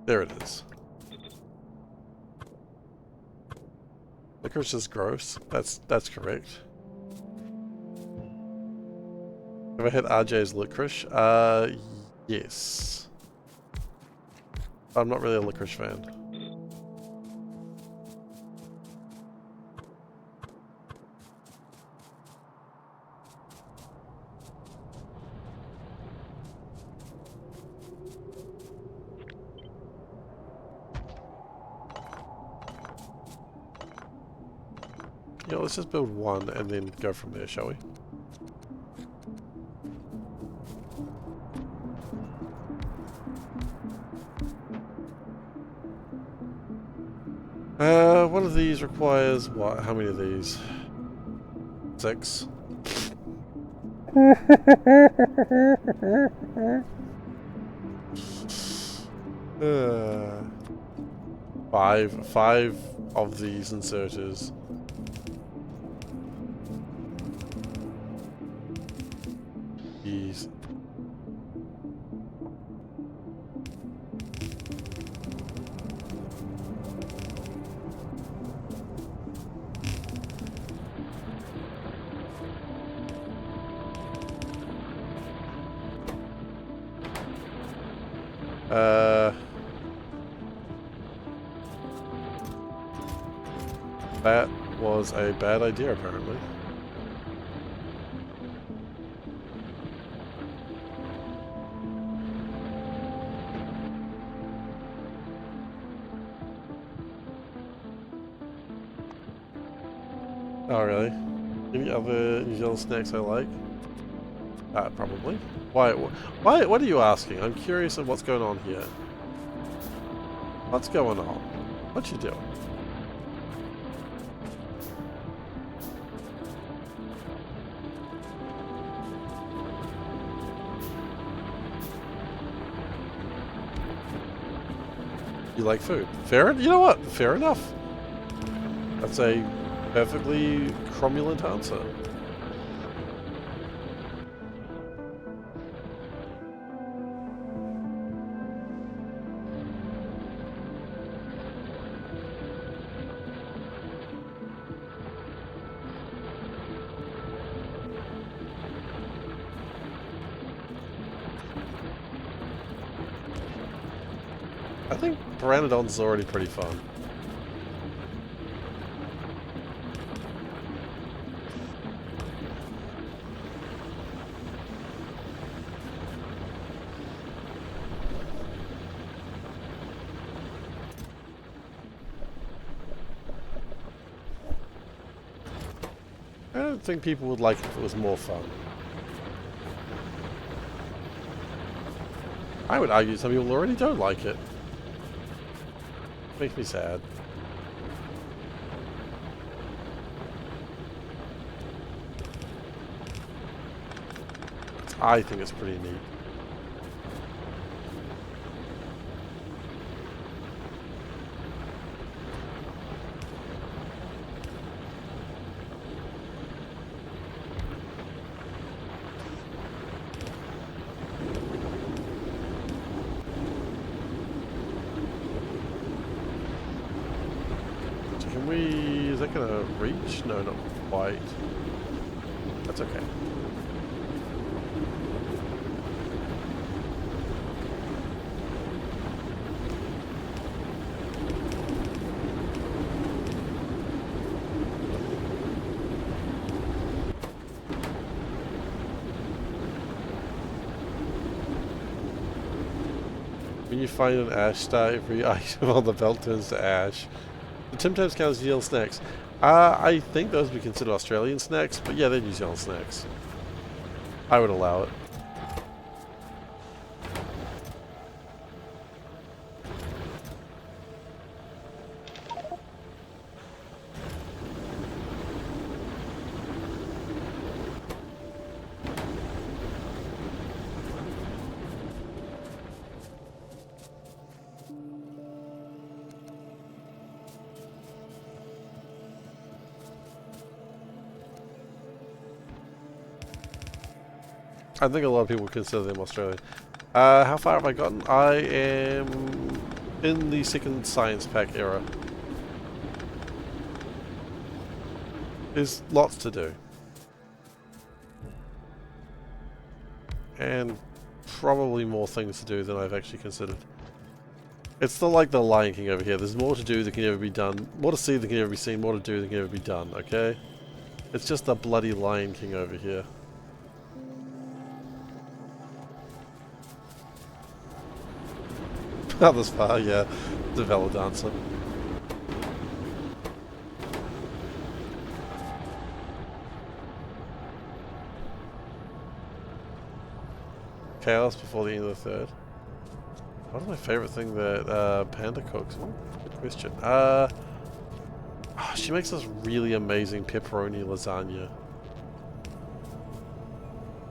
There it is. Licorice is gross. That's correct. Have I had RJ's licorice? Yes. I'm not really a licorice fan. Yeah, let's just build one and then go from there, shall we? One of these requires what? How many of these? 6. Five of these inserters. These. That was a bad idea, apparently. Oh, really? Any other New Zealand snacks I like? Probably. Why? Why? What are you asking? I'm curious of what's going on here. What's going on? What you doing? You like food? Fair? You know what? Fair enough. That's a perfectly cromulent answer. I think Pteranodon's already pretty fun. I don't think people would like it if it was more fun. I would argue some people already don't like it. Makes me sad. I think it's pretty neat. Can we... is that gonna reach? No, not quite. That's okay. When you find an ash star, every item on the belt turns to ash. The Tim Tams count as New Zealand snacks. I think those would be considered Australian snacks, but yeah, they're New Zealand snacks. I would allow it. I think a lot of people consider them Australian. How far have I gotten? I am in the second science pack era. There's lots to do. And probably more things to do than I've actually considered. It's not like the Lion King over here. There's more to do than can ever be done. More to see than can ever be seen. More to do than can ever be done, okay? It's just the bloody Lion King over here. Not this far, yeah. The Vela Dancer. Chaos before the end of the third. What is my favorite thing that Panda cooks? Ooh, good question. She makes this really amazing pepperoni lasagna.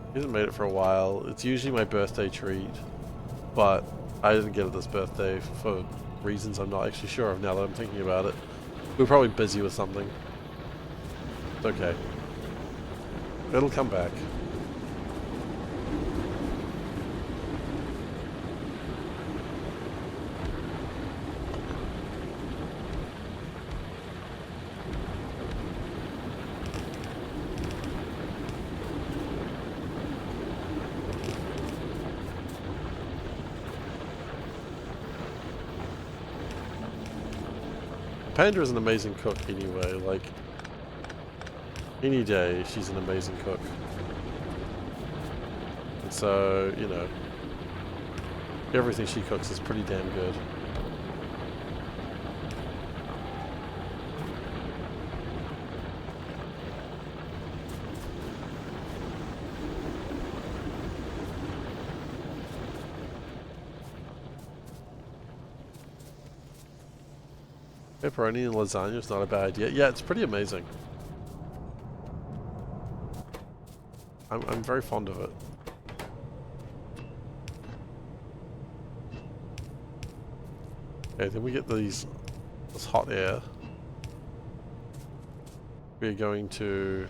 She hasn't made it for a while. It's usually my birthday treat, but I didn't get it this birthday for reasons I'm not actually sure of now that I'm thinking about it. We were probably busy with something. It's okay. It'll come back. Panda is an amazing cook anyway. Like, any day she's an amazing cook. And so, you know, everything she cooks is pretty damn good. Pepperoni and lasagna is not a bad idea. Yeah, it's pretty amazing. I'm very fond of it. Okay, then we get this hot air. We're going to,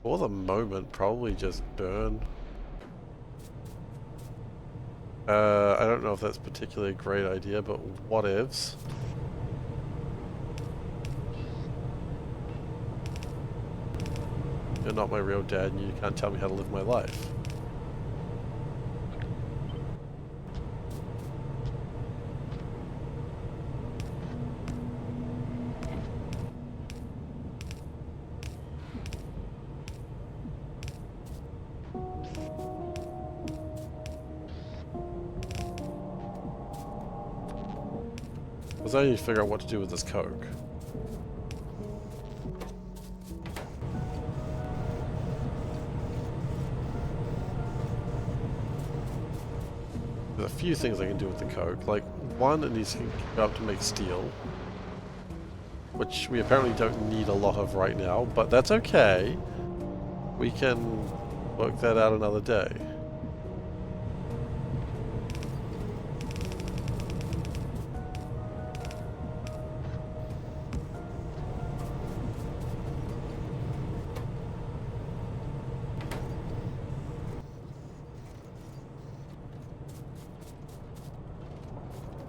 for the moment, probably just burn. I don't know if that's particularly a great idea, but whatevs. You're not my real dad and you can't tell me how to live my life. Because I need to figure out what to do with this Coke. There's a few things I can do with the Coke. Like, one, it needs to go up to make steel. Which we apparently don't need a lot of right now, but that's okay. We can work that out another day.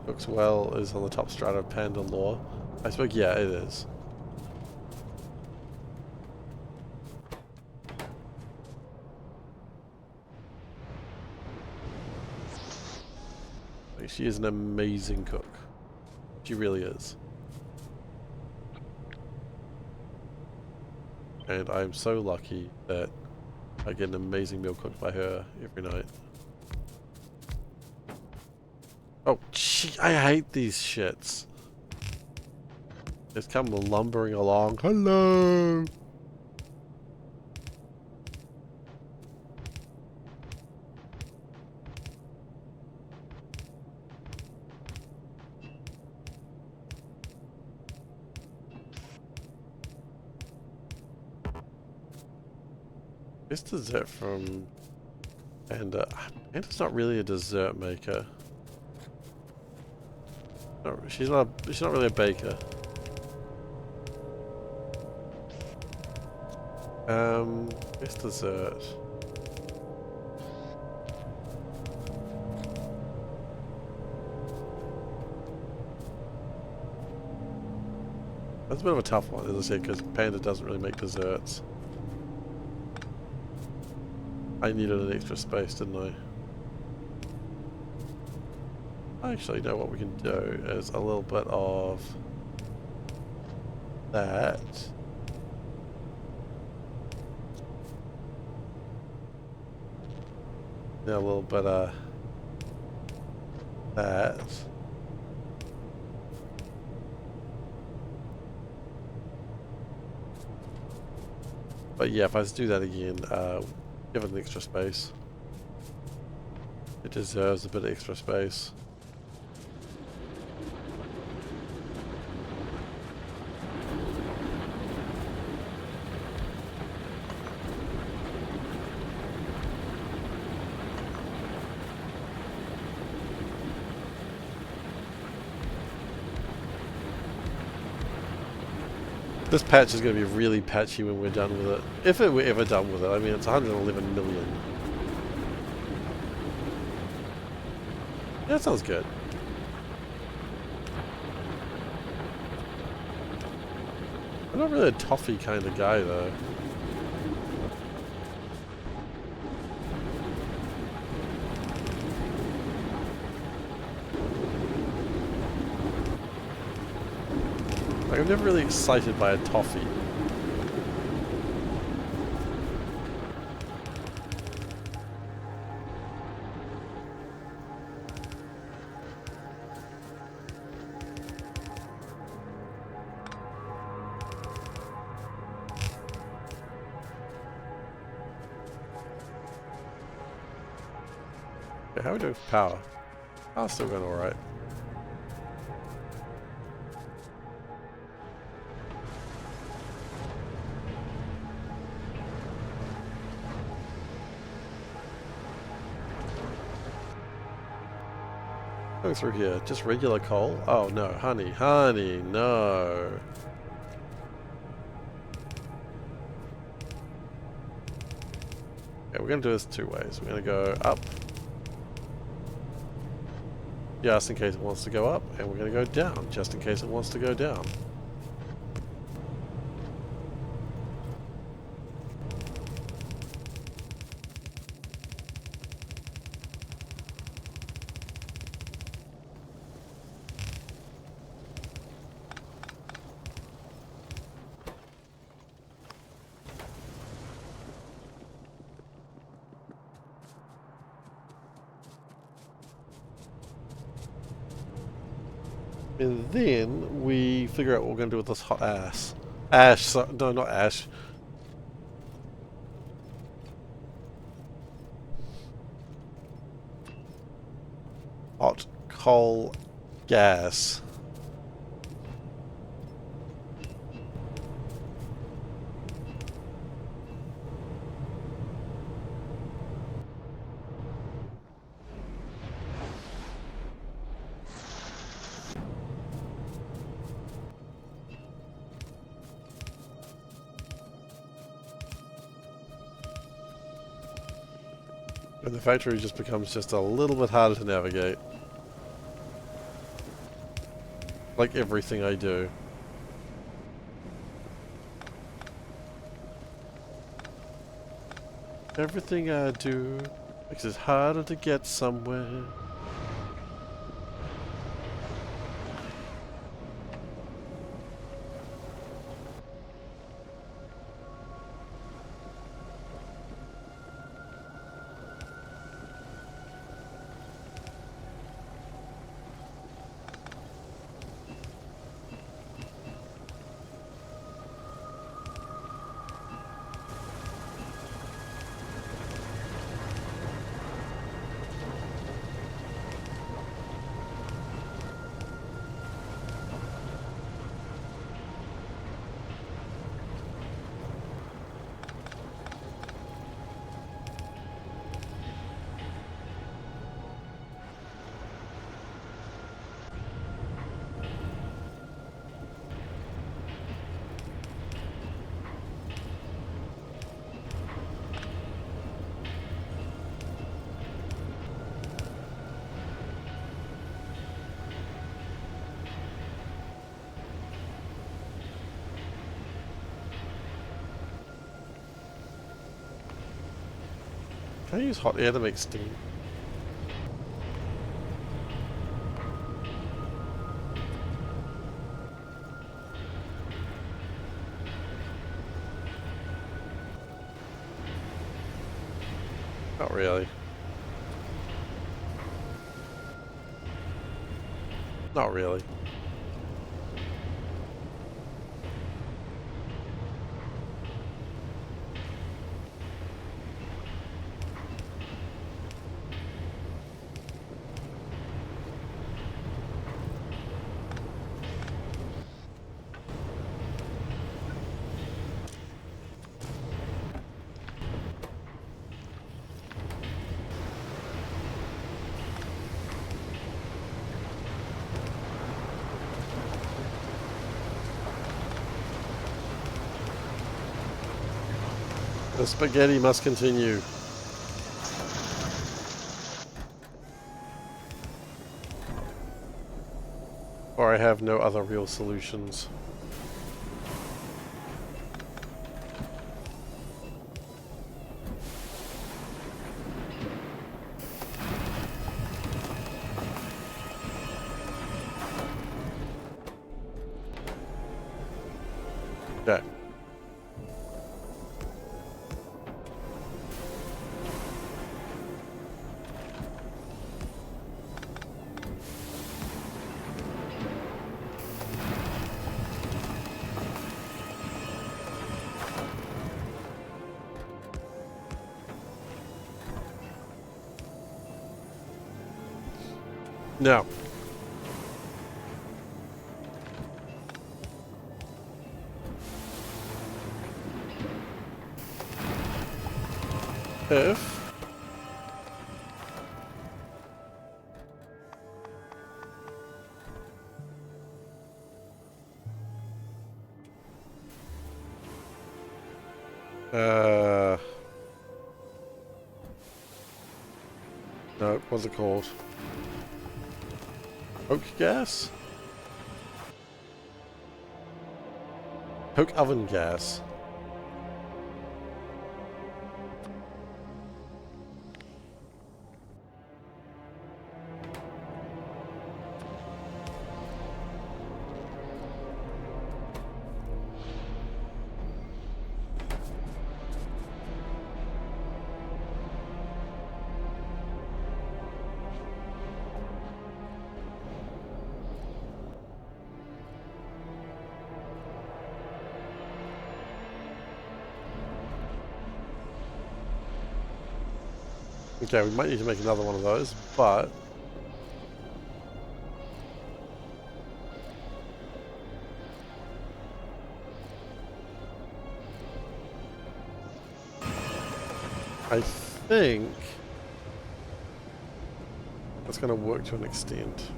Cooks well is on the top strata of Panda lore. I suppose, yeah, it is. Like, she is an amazing cook. She really is. And I'm so lucky that I get an amazing meal cooked by her every night. Oh, gee, I hate these shits. Just come lumbering along. Hello! This dessert from Panda. Panda's not really a dessert maker. No, she's not really a baker. This dessert. That's a bit of a tough one, as I said, because Panda doesn't really make desserts. I needed an extra space, didn't I? I actually know what we can do is a little bit of that. Now a little bit of that. But yeah, if I do that again, give it an extra space. It deserves a bit of extra space. This patch is going to be really patchy when we're done with it. If we're ever done with it. I mean, it's 111 million. Yeah, that sounds good. I'm not really a toffee kind of guy, though. Like, I'm never really excited by a toffee. Okay, how are we doing for power? Power's still going alright. Going through here, just regular coal? Oh no, honey, honey, no. Okay, we're gonna do this two ways. We're gonna go up, just in case it wants to go up, and we're gonna go down, just in case it wants to go down. And then we figure out what we're going to do with this hot ash. Ash, so, no, not ash. Hot coal gas. And the factory just becomes just a little bit harder to navigate. Like everything I do. Everything I do makes it harder to get somewhere. Can I use hot air to make steam? Not really. Not really. The spaghetti must continue. Or I have no other real solutions. Okay. Now, if no, what's it called? Coke gas? Coke oven gas. Okay, we might need to make another one of those, but I think that's going to work to an extent.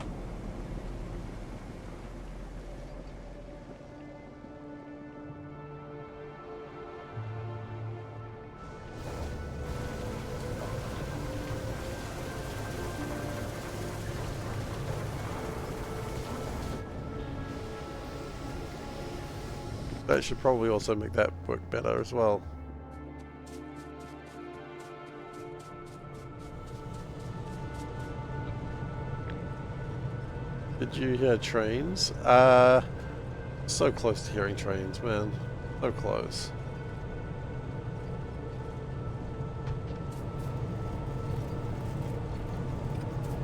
That should probably also make that work better as well. Did you hear trains? So close to hearing trains, man. So close.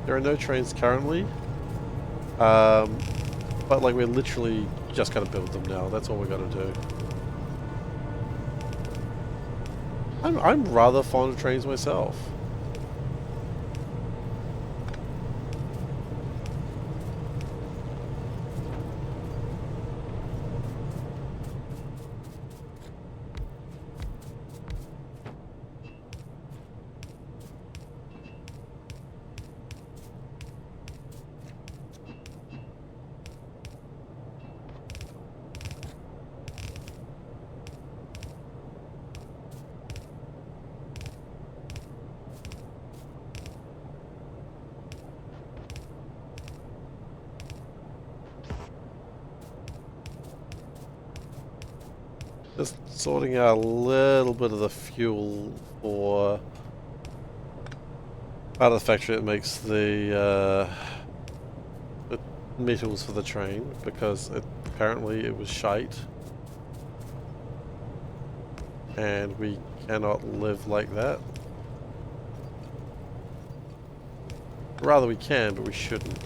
There are no trains currently. But like we're literally just gonna build them now. That's all we're gonna do. I'm rather fond of trains myself. Just sorting out a little bit of the fuel for out of the factory that makes the metals for the train, because apparently it was shite. And we cannot live like that. Rather we can, but we shouldn't.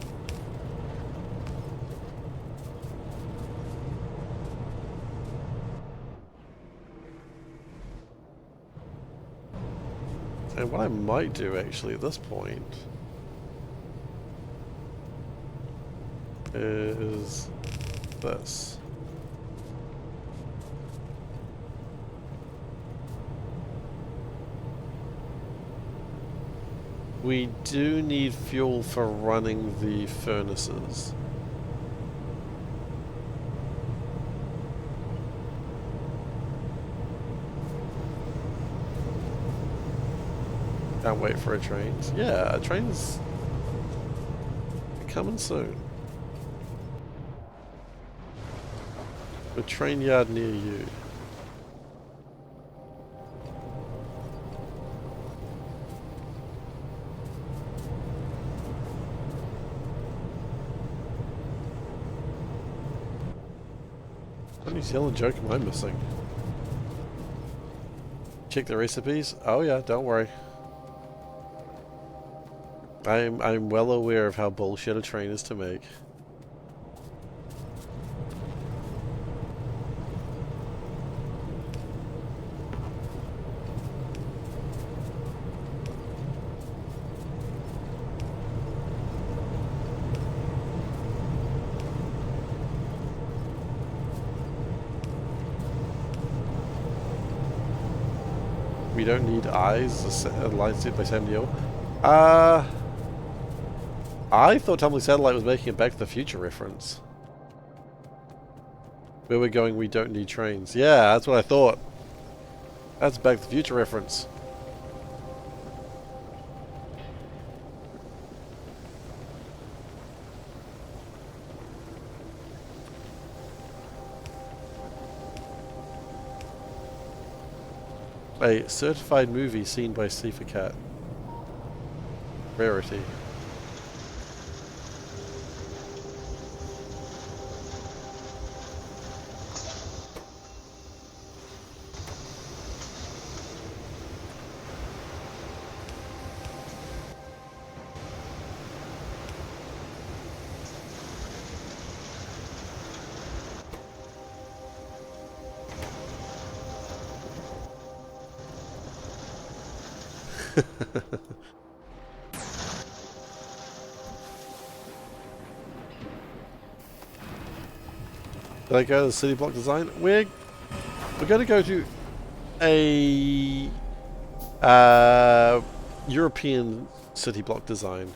And what I might do actually at this point is this. We do need fuel for running the furnaces. Can't wait for a train. Yeah, a train's coming soon. A train yard near you. What New Zealand joke am I missing? Check the recipes? Oh yeah, don't worry. I'm well aware of how bullshit a train is to make. We don't need eyes, a line set by Sam Neill. I thought Tumbling Satellite was making a Back to the Future reference. Where we're going, we don't need trains. Yeah, that's what I thought. That's a Back to the Future reference. A certified movie seen by SeiferKatt. Rarity. Did I go to the city block design? We're going to go to a European city block design.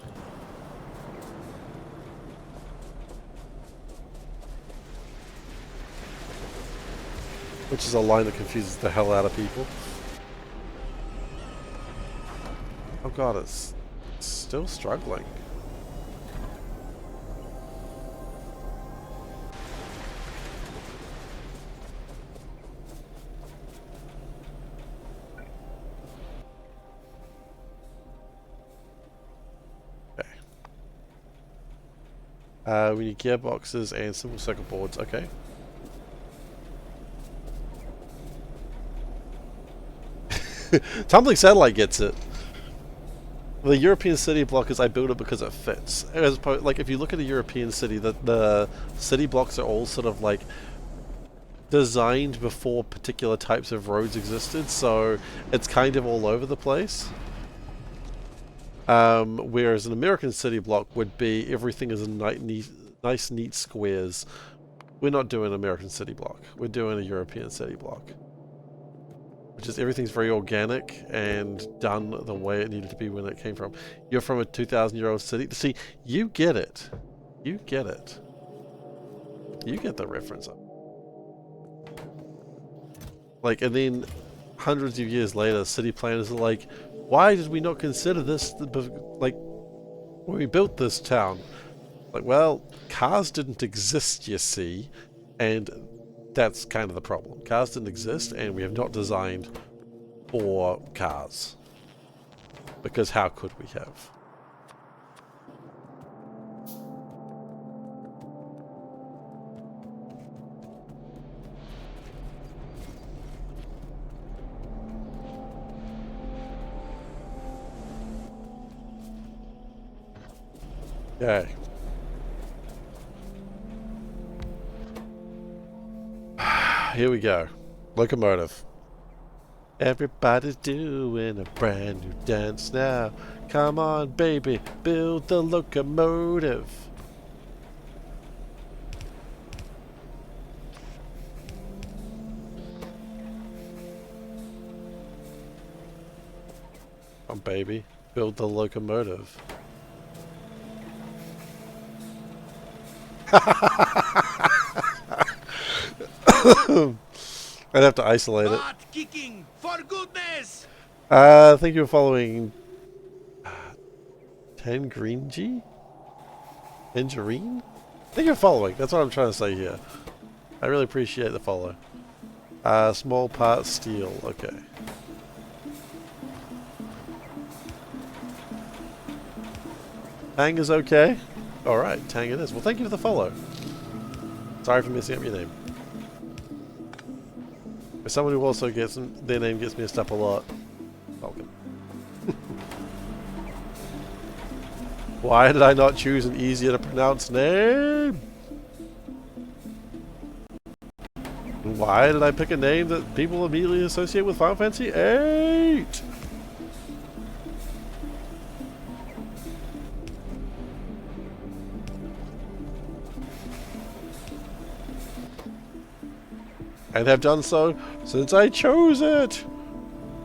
Which is a line that confuses the hell out of people. Oh god, it's still struggling. We need gearboxes and simple circuit boards. Okay. Tumbling Satellite gets it. The European city block is I build it because it fits. As opposed, like if you look at a European city, the city blocks are all sort of like designed before particular types of roads existed, so it's kind of all over the place. Whereas an American city block would be everything is in nice, neat squares. We're not doing an American city block. We're doing a European city block. Which is everything's very organic and done the way it needed to be when it came from. You're from a 2,000-year-old city. See, you get it. You get it. You get the reference. Like, and then hundreds of years later, city planners are like, why did we not consider this, like, when we built this town? Like, well, cars didn't exist, you see, and that's kind of the problem. Cars didn't exist, and we have not designed for cars. Because how could we have? Okay. Here we go. Locomotive. Everybody's doing a brand new dance now. Come on, baby, build the locomotive. Come on, baby, build the locomotive. I'd have to isolate it. Kicking, for goodness! I think you're following Tangerine? Tangerine? I think you're following. That's what I'm trying to say here. I really appreciate the follow. Small part steel. Okay. Tang is okay? Alright, Tang it is. Well, thank you for the follow. Sorry for messing up your name. As someone who also gets their name gets messed up a lot. Welcome. Why did I not choose an easier to pronounce name? Why did I pick a name that people immediately associate with Final Fantasy VIII? And have done so since I chose it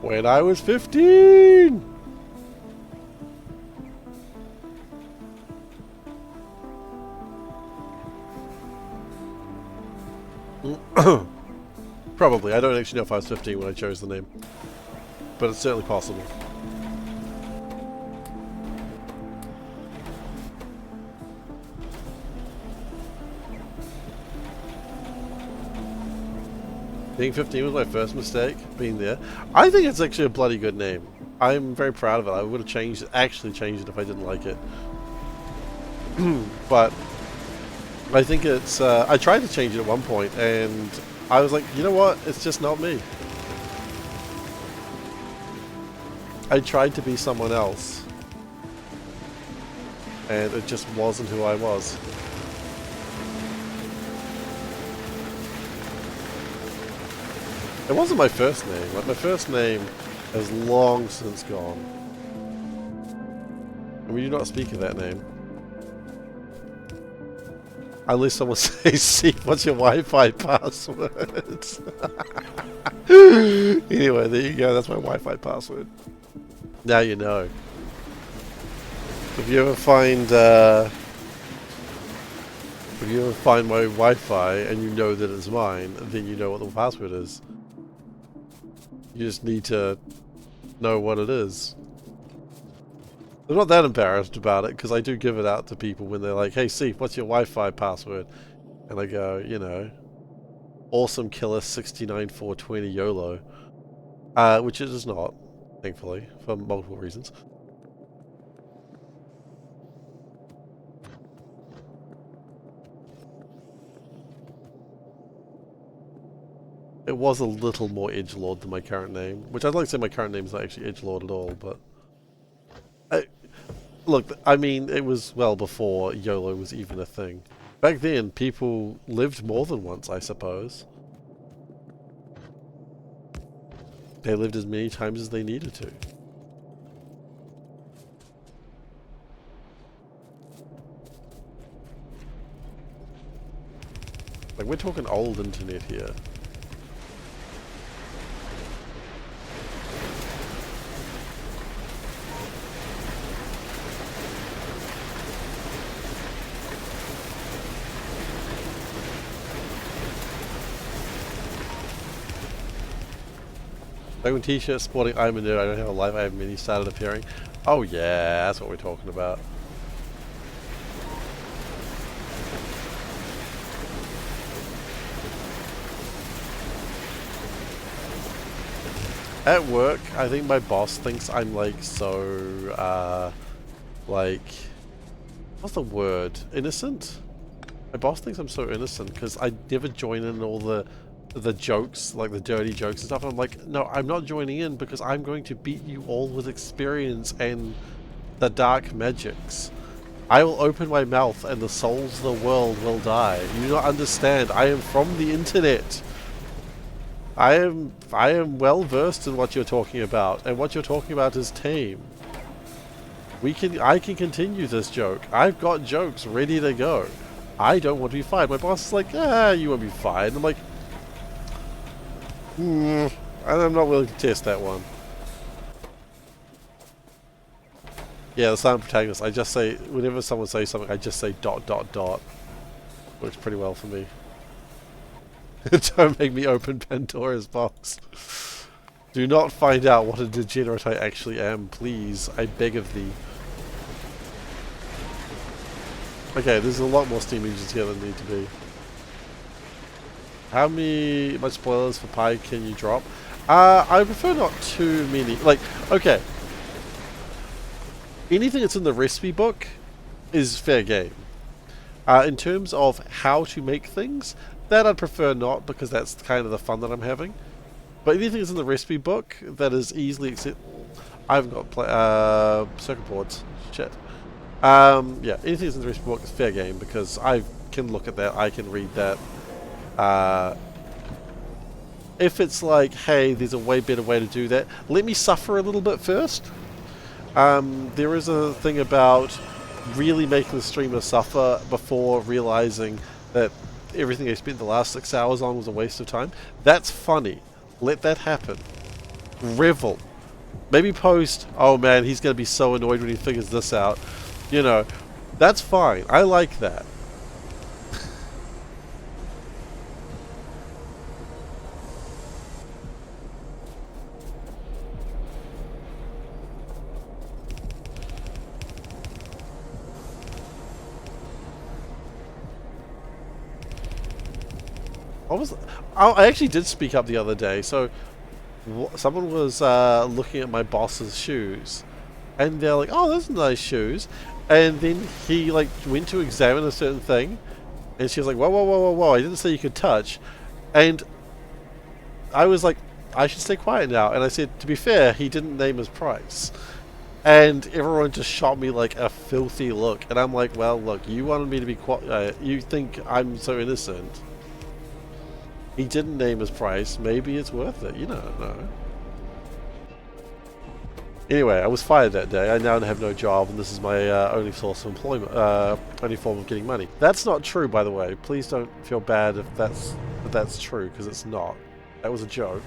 when I was 15. Probably. I don't actually know if I was 15 when I chose the name. But it's certainly possible. Being 15 was my first mistake, being there. I think it's actually a bloody good name. I'm very proud of it. I would have changed it, actually changed it if I didn't like it. But I think it's, I tried to change it at one point and I was like, you know what, it's just not me. I tried to be someone else and it just wasn't who I was. It wasn't my first name. Like, my first name has long since gone. And we do not speak of that name. Unless someone says, "See, what's your Wi-Fi password?" Anyway, there you go. That's my Wi-Fi password. Now you know. If you ever find my Wi-Fi and you know that it's mine, then you know what the password is. You just need to know what it is. I'm not that embarrassed about it because I do give it out to people when they're like, "Hey, Steve, what's your Wi-Fi password?" And I go, you know, awesome killer 69420 YOLO, which it is not, thankfully, for multiple reasons. It was a little more edgelord than my current name, which I'd like to say my current name is not actually edgelord at all, but look, I mean, it was well before YOLO was even a thing. Back then, people lived more than once, I suppose. They lived as many times as they needed to. Like, we're talking old internet here. Like when t-shirts sporting "I'm a nerd, I don't have a life, I have many" started appearing. Oh yeah, that's what we're talking about. At work, I think my boss thinks I'm like so, like, what's the word? Innocent? My boss thinks I'm so innocent because I never join in all the jokes, like the dirty jokes and stuff. I'm like, no, I'm not joining in because I'm going to beat you all with experience and the dark magics. I will open my mouth and the souls of the world will die. You do not understand. I am from the internet. I am well versed in what you're talking about, and what you're talking about is tame. I can continue this joke. I've got jokes ready to go. I don't want to be fired. My boss is like, you won't be fired. I'm like, and I'm not willing to test that one. Yeah, the silent protagonist. I just say, whenever someone says something, I just say ... Works pretty well for me. Don't make me open Pandora's box. Do not find out what a degenerate I actually am, please. I beg of thee. Okay, there's a lot more Steam engines here than need to be. How much spoilers for Pi can you drop? I prefer not too many. Like, okay. Anything that's in the recipe book is fair game. In terms of how to make things, that I'd prefer not, because that's kind of the fun that I'm having. But anything that's in the recipe book that is easily I haven't got circuit boards. Shit. Yeah, anything that's in the recipe book is fair game because I can look at that, I can read that. If it's like, hey, there's a way better way to do that, let me suffer a little bit first. There is a thing about really making the streamer suffer before realizing that everything they spent the last 6 hours on was a waste of time. That's funny. Let that happen. Revel. Maybe post, oh man, he's going to be so annoyed when he figures this out. You know, that's fine. I like that. I actually did speak up the other day. So someone was looking at my boss's shoes, and they're like, "Oh, those are nice shoes." And then he like went to examine a certain thing, and she was like, "Whoa, whoa, whoa, whoa, whoa! I didn't say you could touch." And I was like, "I should stay quiet now." And I said, "To be fair, he didn't name his price." And everyone just shot me like a filthy look, and I'm like, "Well, look, you wanted me to be quiet. You think I'm so innocent?" He didn't name his price. Maybe it's worth it. You don't know. Anyway, I was fired that day. I now have no job, and this is my only source of employment, only form of getting money. That's not true, by the way. Please don't feel bad if that's true, because it's not. That was a joke.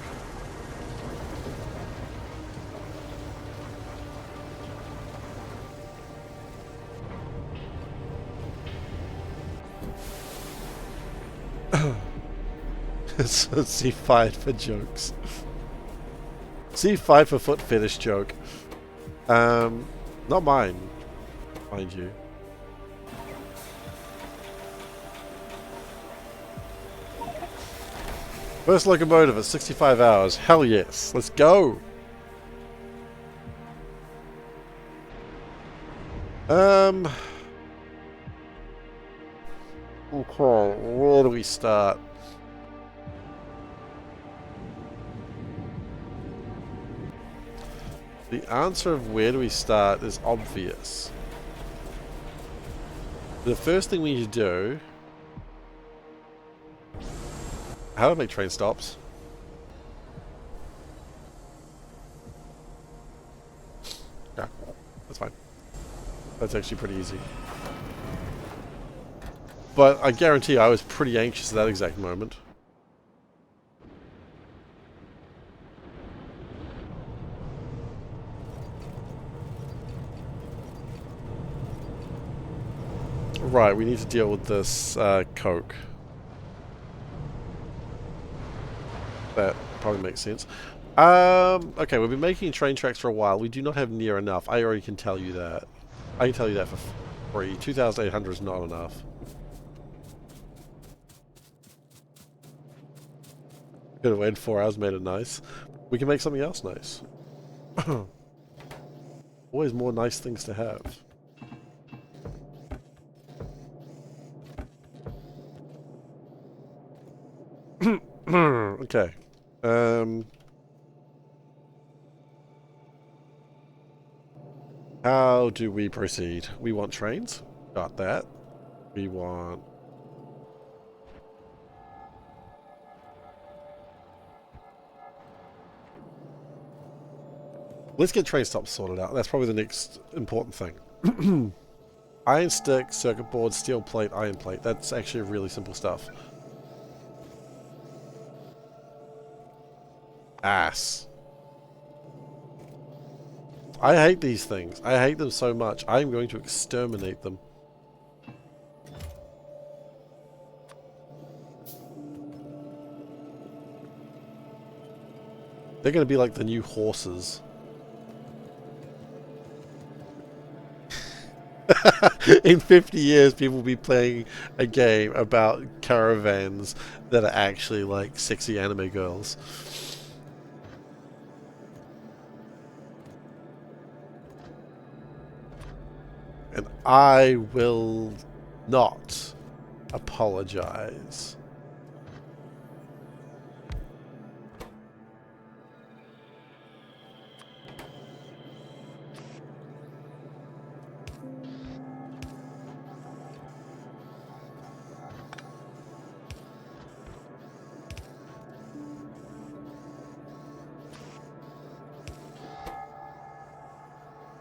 So see fired for jokes. See fired for foot fetish joke. Not mine, mind you. First locomotive at 65 hours. Hell yes. Let's go. Okay, where do we start? The answer of where do we start is obvious. The first thing we need to do... How do I make train stops? Yeah, that's fine. That's actually pretty easy. But I guarantee I was pretty anxious at that exact moment. Right, we need to deal with this coke. That probably makes sense. Okay, we've been making train tracks for a while. We do not have near enough. I already can tell you that. I can tell you that for free. 2,800 is not enough. Could have waited 4 hours, made it nice. We can make something else nice. Always more nice things to have. Okay. How do we proceed? We want trains. Got that. We want... Let's get train stops sorted out. That's probably the next important thing. Iron stick, circuit board, steel plate, iron plate. That's actually really simple stuff. Ass. I hate these things. I hate them so much. I am going to exterminate them. They're going to be like the new horses. In 50 years, people will be playing a game about caravans that are actually like sexy anime girls. And I will not apologize.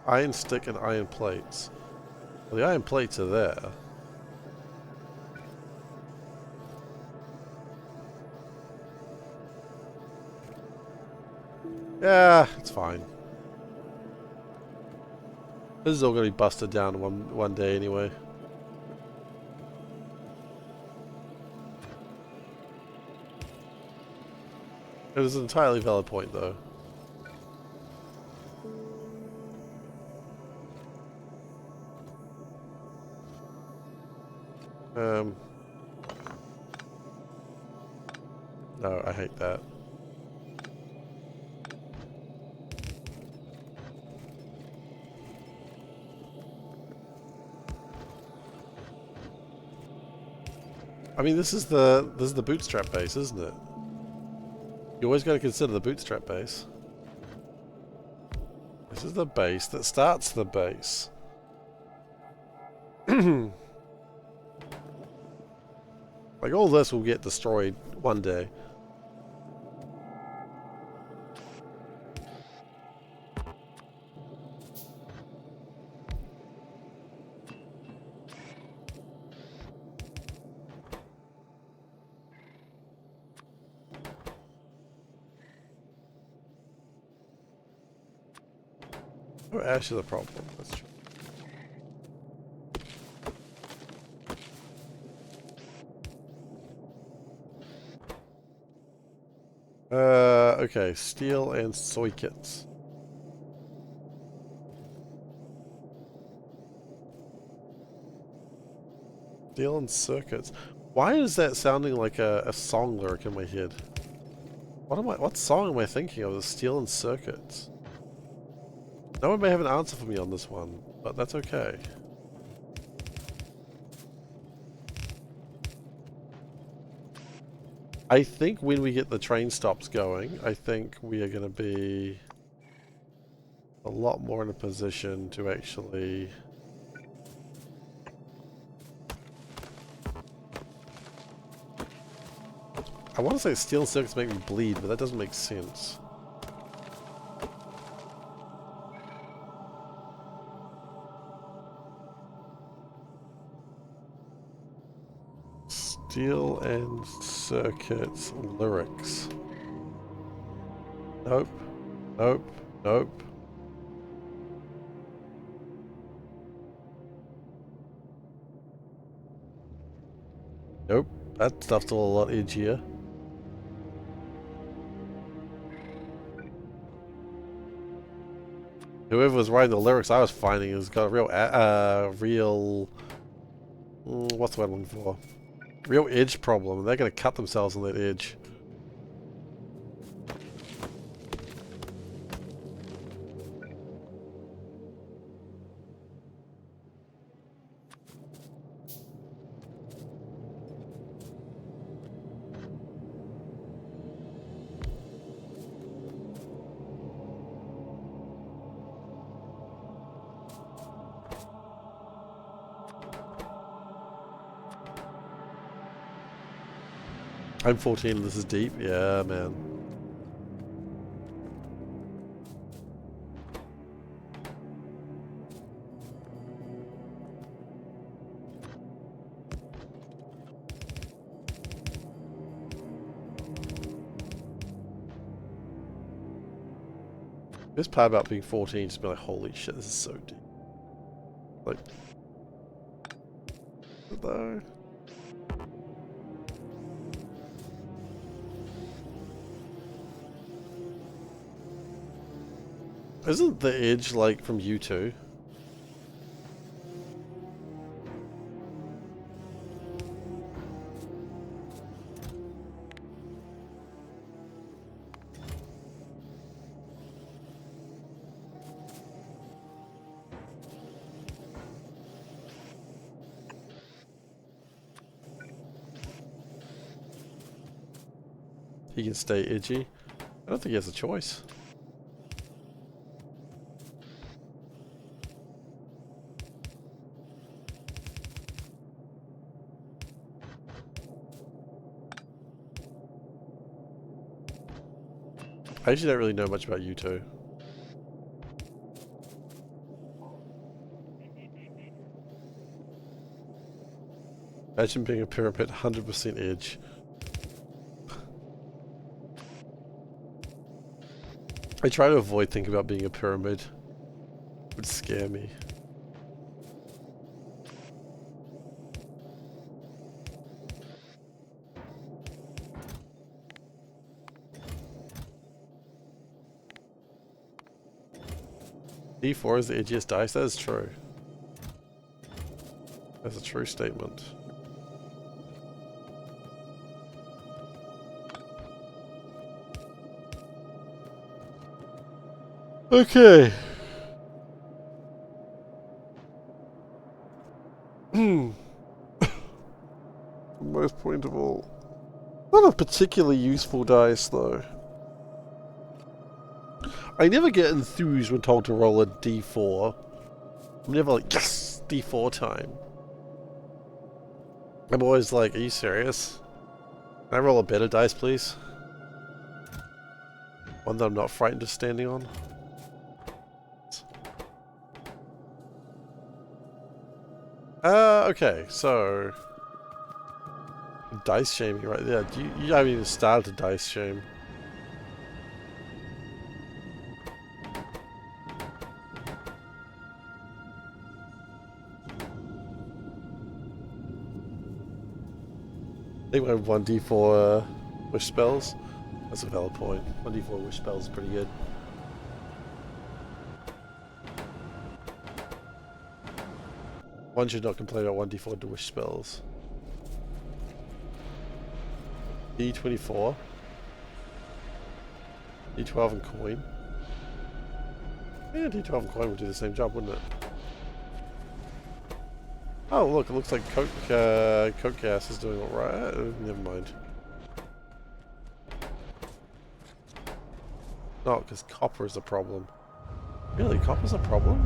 Iron stick and iron plates. Well, the iron plates are there. Yeah, it's fine. This is all going to be busted down one day anyway. It is an entirely valid point, though. No, I hate that. I mean, this is the bootstrap base, isn't it? You always got to consider the bootstrap base. This is the base that starts the base. Like, all this will get destroyed one day. Oh, ash is a problem. That's true. Okay, steel and soy kits. Steel and circuits. Why is that sounding like a song lyric in my head? What song am I thinking of? The steel and circuits. No one may have an answer for me on this one, but that's okay. I think when we get the train stops going, I think we are going to be a lot more in a position to actually... I want to say steel and circuits make me bleed, but that doesn't make sense. Steel and circuits lyrics. Nope. Nope. Nope. Nope. That stuff's all a lot edgier. Whoever was writing the lyrics I was finding has got a real... what's the word I'm looking for? Real edge problem. They're going to cut themselves on that edge. I'm 14 and this is deep? Yeah, man. This part about being 14 just be like, holy shit, this is so deep. Like... though... Isn't the edge like from U2? He can stay edgy. I don't think he has a choice. I actually don't really know much about U2. Imagine being a pyramid, 100% edge. I try to avoid thinking about being a pyramid. It would scare me. D4 is the edgiest dice. That is true. That's a true statement. Okay. Most point of all. Not a particularly useful dice, though. I never get enthused when told to roll a d4. I'm never like, yes, d4 time. I'm always like, are you serious? Can I roll a better dice, please? One that I'm not frightened of standing on? Okay, so... Dice shaming right there. You haven't even started a dice shame. I think we have 1d4 wish spells. That's a valid point. 1d4 wish spells is pretty good. One should not complain about 1d4 to wish spells. D24. D12 and coin. Yeah, D12 and coin would do the same job, wouldn't it? Oh, look, it looks like coke gas is doing alright. Never mind. No, because copper is a problem. Really, copper's a problem?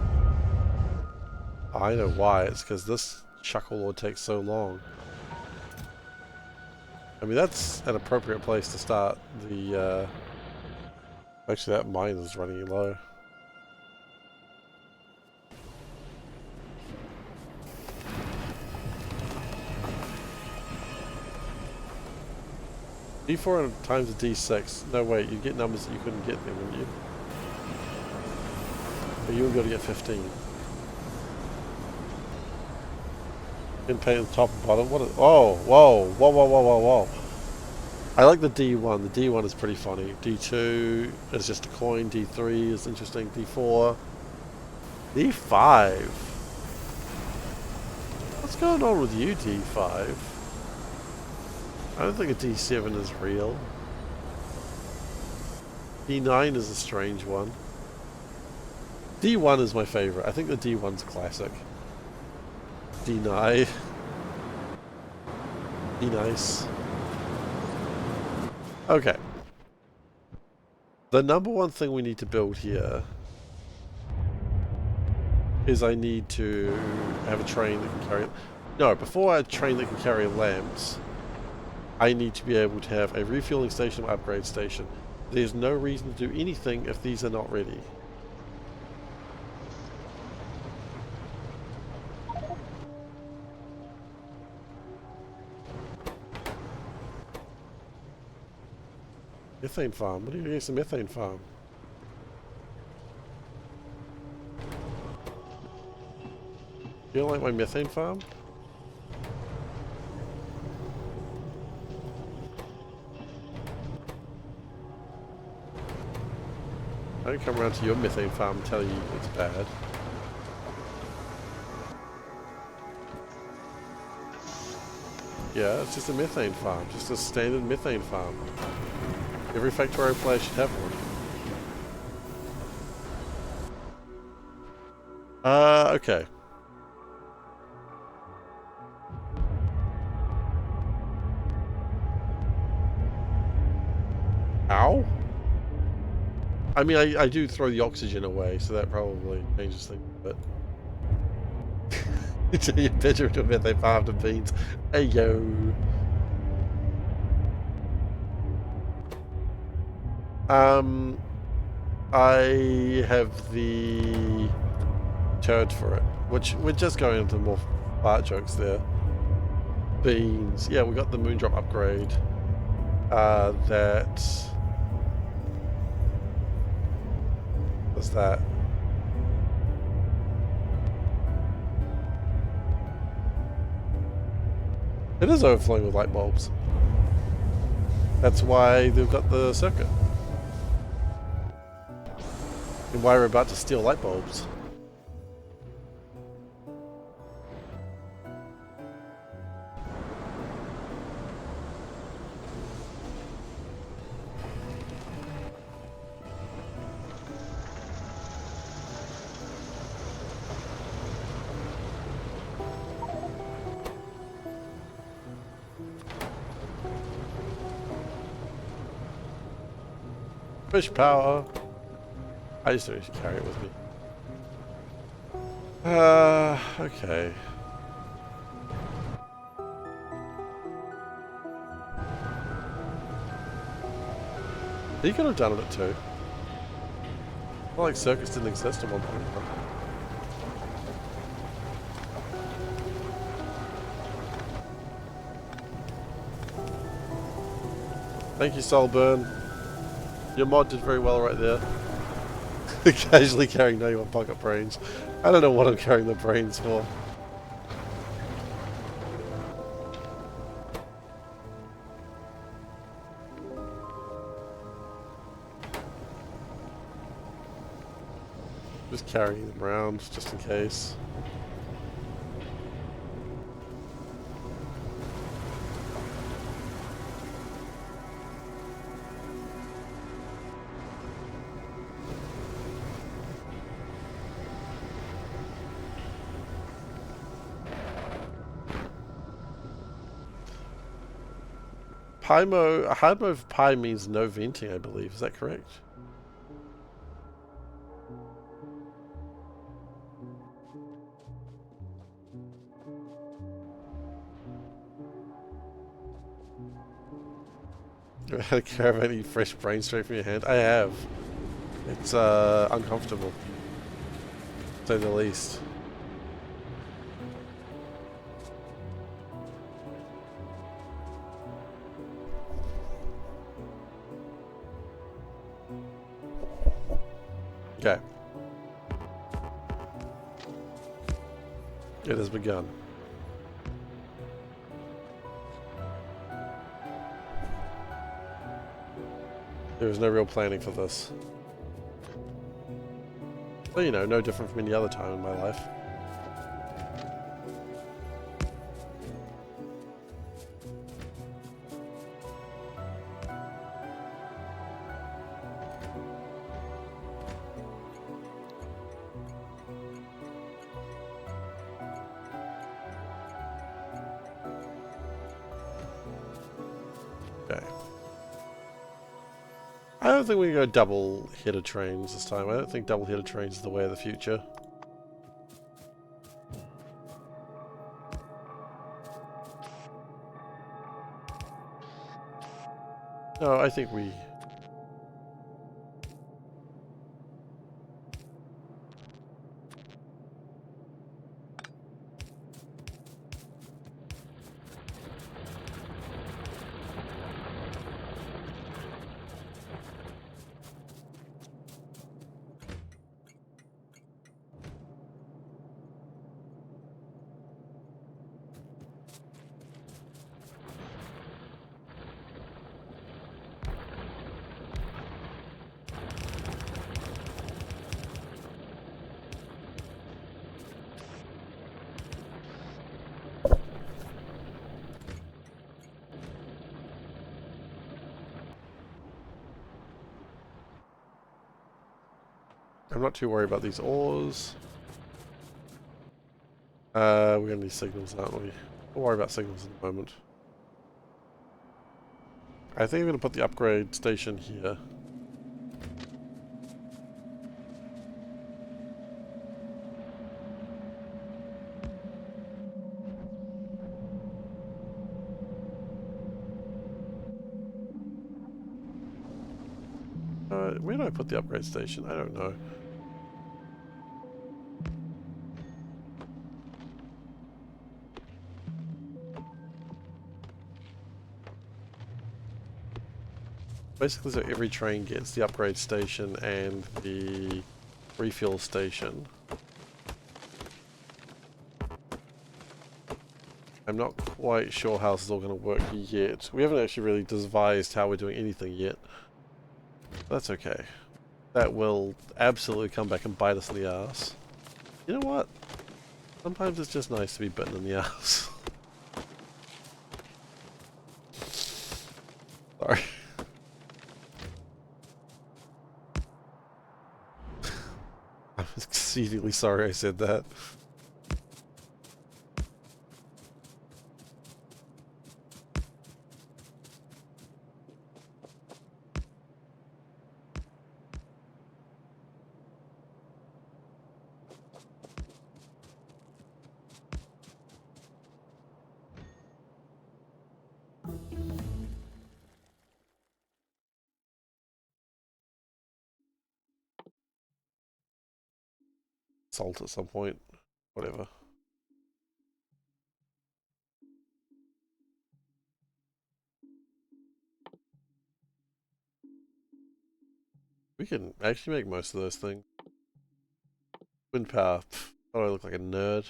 I know why. It's because this chucklelord takes so long. I mean, that's an appropriate place to start the, Actually, that mine is running low. D4 times a D6. No, wait, you get numbers that you couldn't get then, wouldn't you? But you wouldn't be able to get 15. Didn't pay at the top and bottom. What? Oh, whoa, whoa, whoa, whoa, whoa, whoa. I like the D1. The D1 is pretty funny. D2 is just a coin. D3 is interesting. D4. D5. What's going on with you, D5? I don't think a D7 is real. D9 is a strange one. D1 is my favorite. I think the D1's classic. D9. D-nice. Okay. The number one thing we need to build here is I need to have a train that can carry... No, before a train that can carry lamps, I need to be able to have a refueling station or upgrade station. There's no reason to do anything if these are not ready. Methane farm? What do you do against a methane farm? You don't like my methane farm? I don't come around to your methane farm and tell you it's bad. Yeah, it's just a methane farm. Just a standard methane farm. Every Factorio player should have one. Okay. Ow? I mean, I do throw the oxygen away, so that probably changes things, but... You better into a methane farm to beans. Hey, yo. I have the turd for it, which we're just going into more fart jokes there. Beans. Yeah, we got the Moondrop upgrade. That... What's that? It is overflowing with light bulbs. That's why they've got the circuit. And why we're about to steal light bulbs. Fish power. I just don't need to carry it with me. Okay. He could have done it too. Not like circus didn't exist at one point. Thank you, Soulburn. Your mod did very well right there. Casually carrying 91 pocket brains. I don't know what I'm carrying the brains for. Just carrying them around, just in case. Hard mode for Pi means no venting, I believe. Is that correct? You ever had a caravan eat fresh brain straight from your hand? I have. It's uncomfortable, to say the least. Okay. It has begun. There was no real planning for this. So, you know, no different from any other time in my life. Okay. I don't think we go double-header trains this time. I don't think double-header trains is the way of the future. No, I think we... I'm not too worried about these ores. We're gonna need signals, aren't we? We'll worry about signals in a moment. I think I'm gonna put the upgrade station here. Where did I put the upgrade station? I don't know. Basically, so every train gets the upgrade station and the refuel station. I'm not quite sure how this is all going to work yet. We haven't actually really devised how we're doing anything yet. That's okay. That will absolutely come back and bite us in the ass. You know what? Sometimes it's just nice to be bitten in the ass. Sorry. I'm exceedingly sorry I said that. Salt at some point. Whatever. We can actually make most of those things. Wind power. Pff, how do I look like a nerd?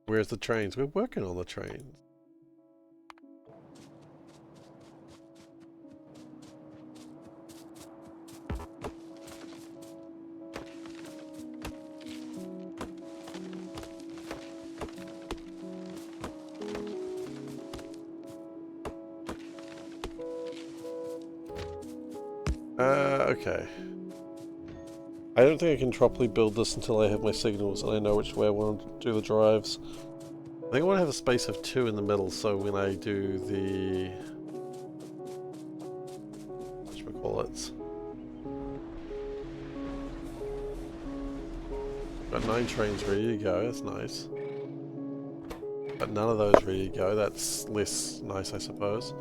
Where's the trains? We're working on the trains. Okay. I don't think I can properly build this until I have my signals and I know which way I want to do the drives. I think I want to have a space of 2 in the middle, so when I do the... whatchamacallits? Got 9 trains ready to go, that's nice. But none of those ready to go, that's less nice I suppose.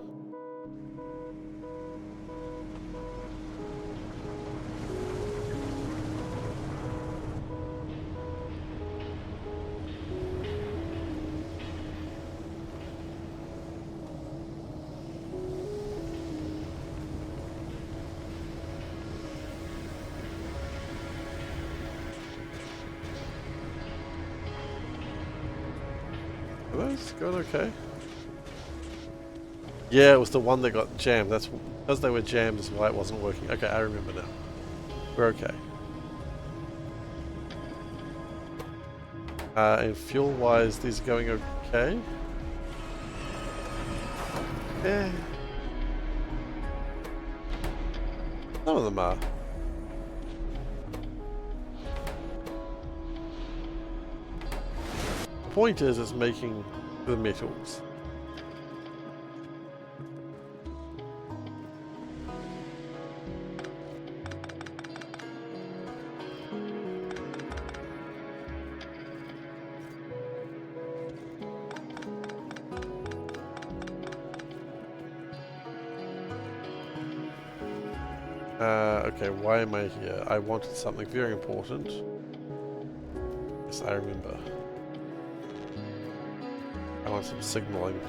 Are those going okay? Yeah, it was the one that got jammed. That's because they were jammed is why it wasn't working. Okay, I remember now. We're okay. And fuel-wise, these are going okay? Yeah. Some of them are. The point is, it's making the metals. Okay, why am I here? I wanted something very important. Yes, I remember. I want some signaling.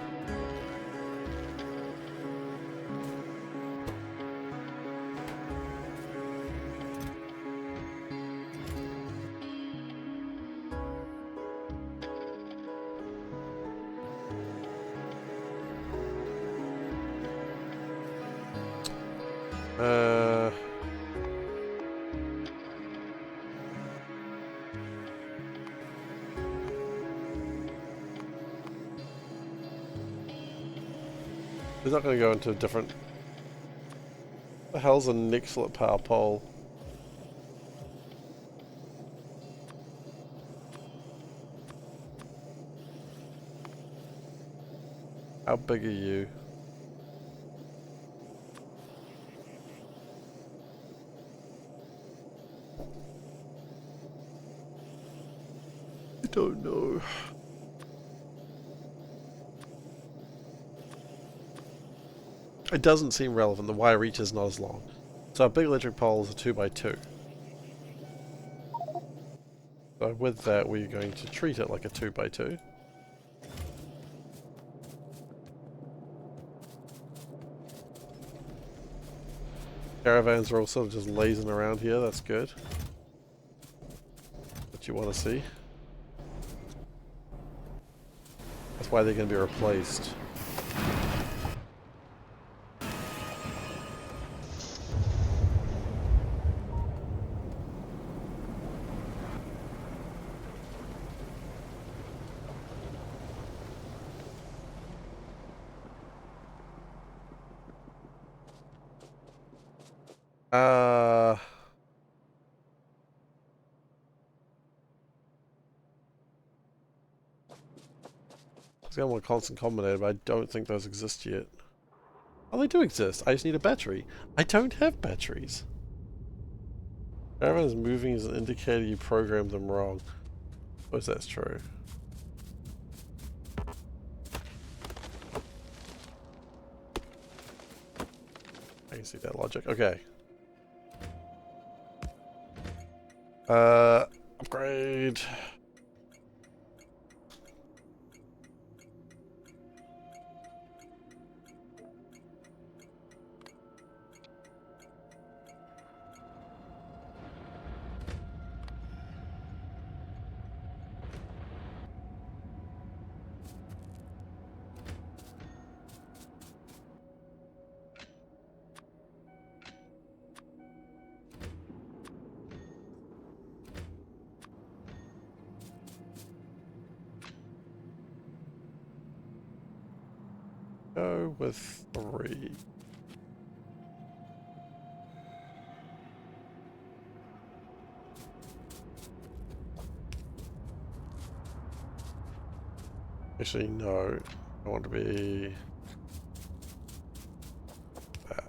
It's not going to go into a different... What the hell's a Nixlet power pole? How big are you? I don't know. It doesn't seem relevant. The wire reach is not as long. So a big electric pole is a 2x2. So with that, we're going to treat it like a 2x2. Caravans are all sort of just lazing around here, that's good. What you want to see. That's why they're going to be replaced. I've got one constant combinator, but I don't think those exist yet. Oh, they do exist. I just need a battery. I don't have batteries. Caravan is moving as an indicator you programmed them wrong. I suppose that's true. I can see that logic. Okay. Upgrade. Go with 3. Actually, no. I want to be that.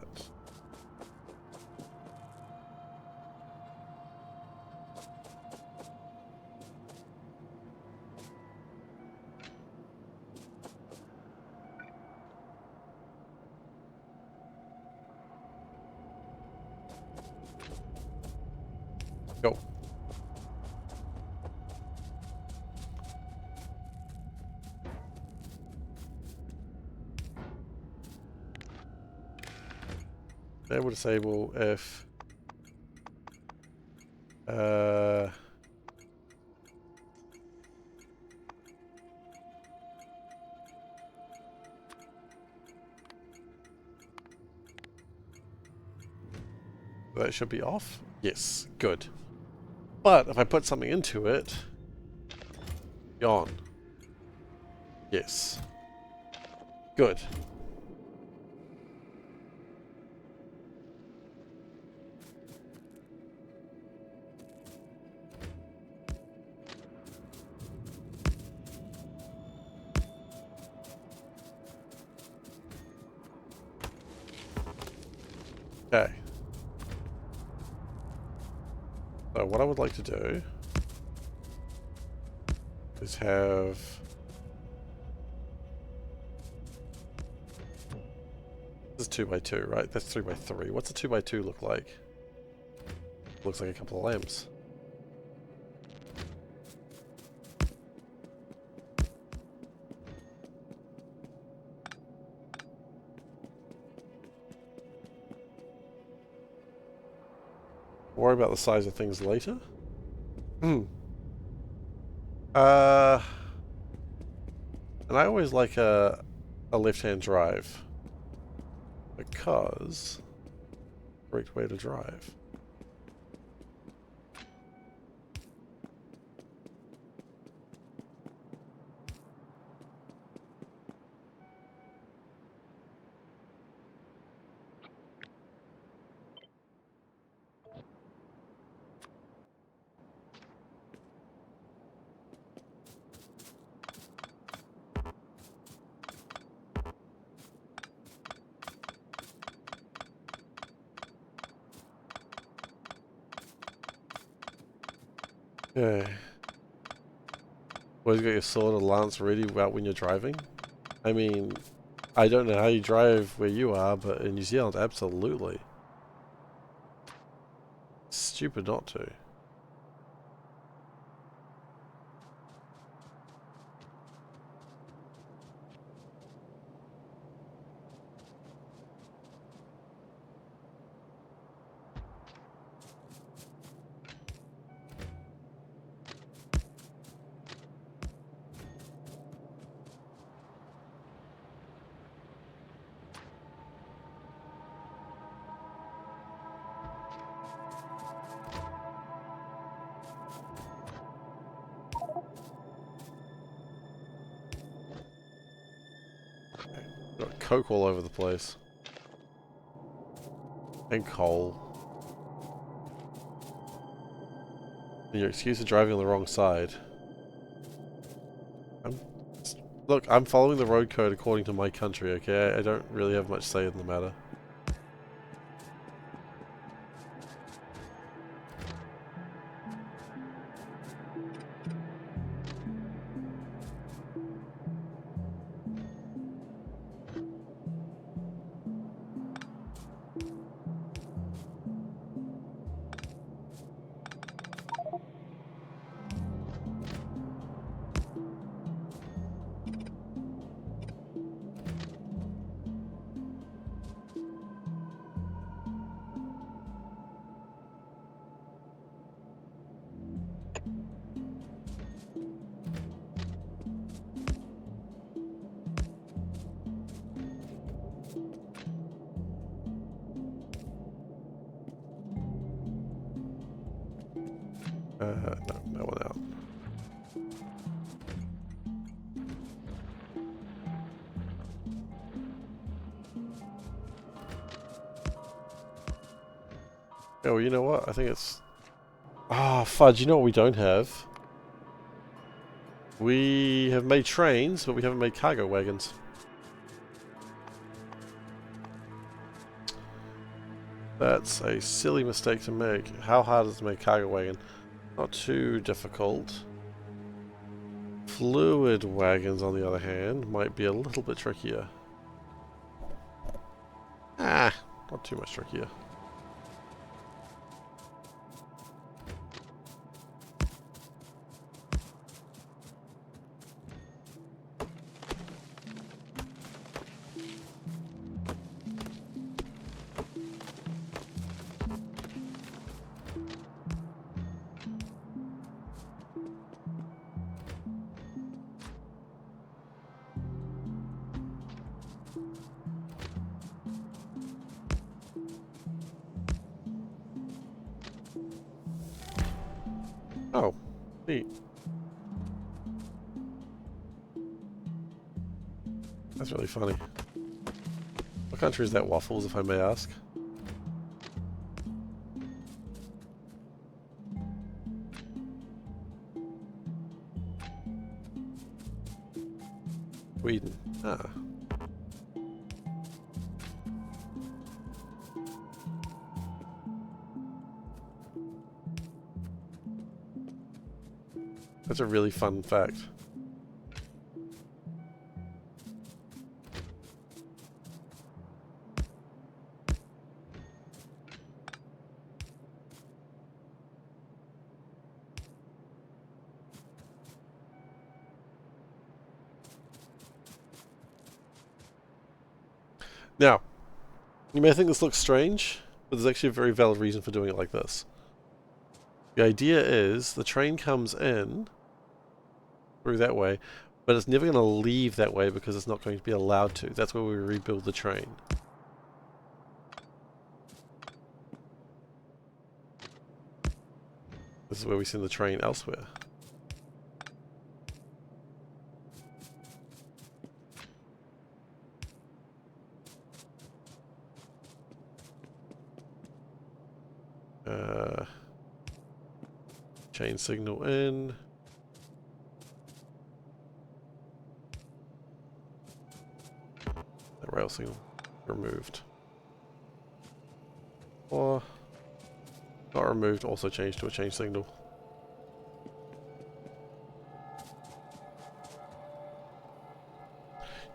Go. Enable disable if that should be off. Yes, good. But if I put something into it, gone. Yes. Good. Okay. So what I would like to do is have this is 2x2, right? That's 3x3. What's a 2x2 look like? Looks like a couple of lamps. Worry about the size of things later. Hmm. And I always like a left-hand drive because correct way to drive. Okay. Always got your sword or lance ready out when you're driving. I mean, I don't know how you drive where you are, but in New Zealand, absolutely. Stupid not to. Got coke all over the place. And coal. And your excuse for driving on the wrong side. Look, I'm following the road code according to my country, okay? I don't really have much say in the matter. No, that one out. Oh, well, you know what? I think it's... Ah, fudge, you know what we don't have? We have made trains, but we haven't made cargo wagons. That's a silly mistake to make. How hard is it to make cargo wagon? Not too difficult. Fluid wagons, on the other hand, might be a little bit trickier. Ah, not too much trickier. Oh, neat. That's really funny. What country is that, Waffles, if I may ask? Sweden. Ah. That's a really fun fact. Now, you may think this looks strange, but there's actually a very valid reason for doing it like this. The idea is the train comes in through that way, but it's never going to leave that way because it's not going to be allowed to. That's where we rebuild the train. This is where we send the train elsewhere. Chain signal in. The rail signal removed. Or not removed, also changed to a change signal.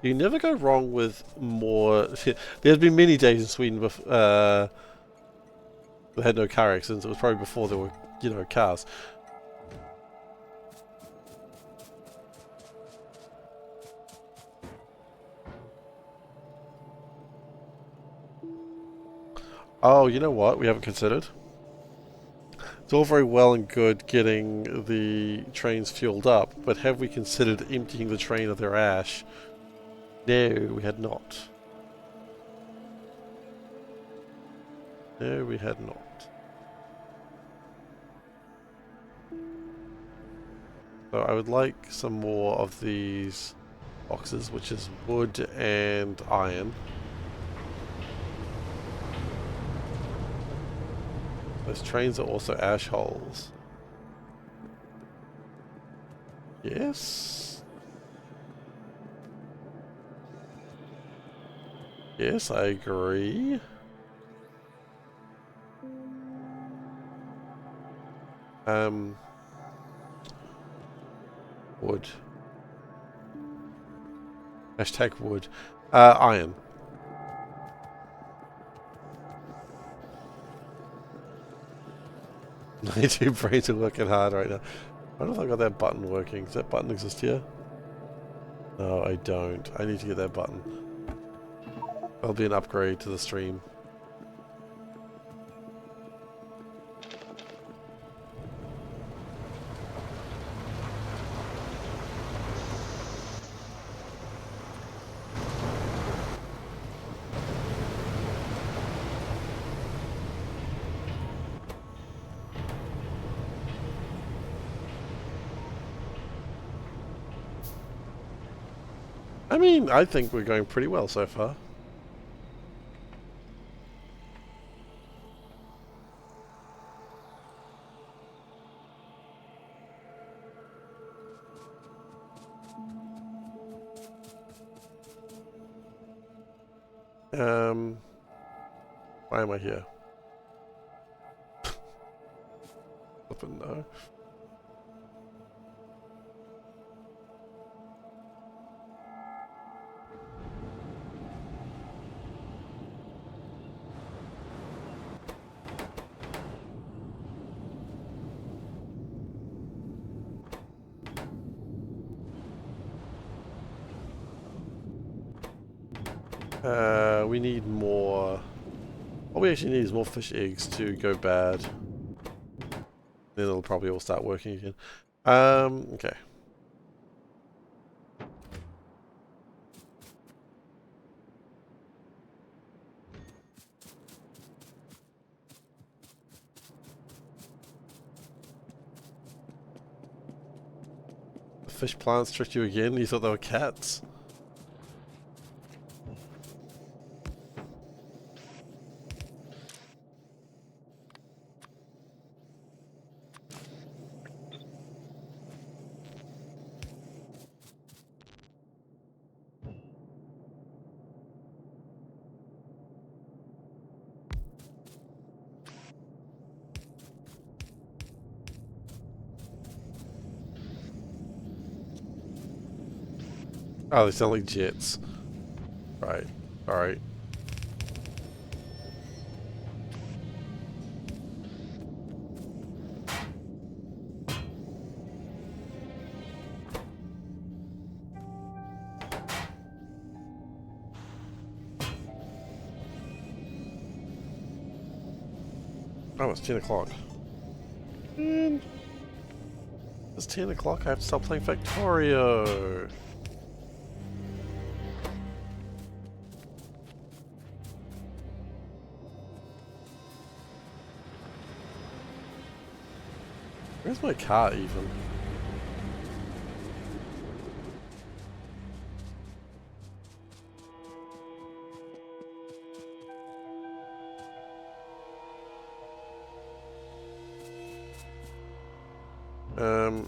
You never go wrong with more. There's been many days in Sweden that had no car accidents. It was probably before there were, you know, cars. Oh, you know what we haven't considered? It's all very well and good getting the trains fueled up, but have we considered emptying the train of their ash? No, we had not. No, we had not. So I would like some more of these boxes, which is wood and iron. Those trains are also ash holes. Yes. Yes, I agree. Wood. Hashtag wood. Iron. My two brains are working hard right now. I don't know if I got that button working. Does that button exist here? No, I don't. I need to get that button. That'll be an upgrade to the stream. I mean, I think we're going pretty well so far. Why am I here? Flippin' no. We need more. What we actually need is more fish eggs to go bad. Then it'll probably all start working again. Okay. The fish plants tricked you again? You thought they were cats? Oh, they sound like jets. Right. Alright. Oh, it's 10 o'clock. And it's 10 o'clock. I have to stop playing Factorio. Where's my car even? I'm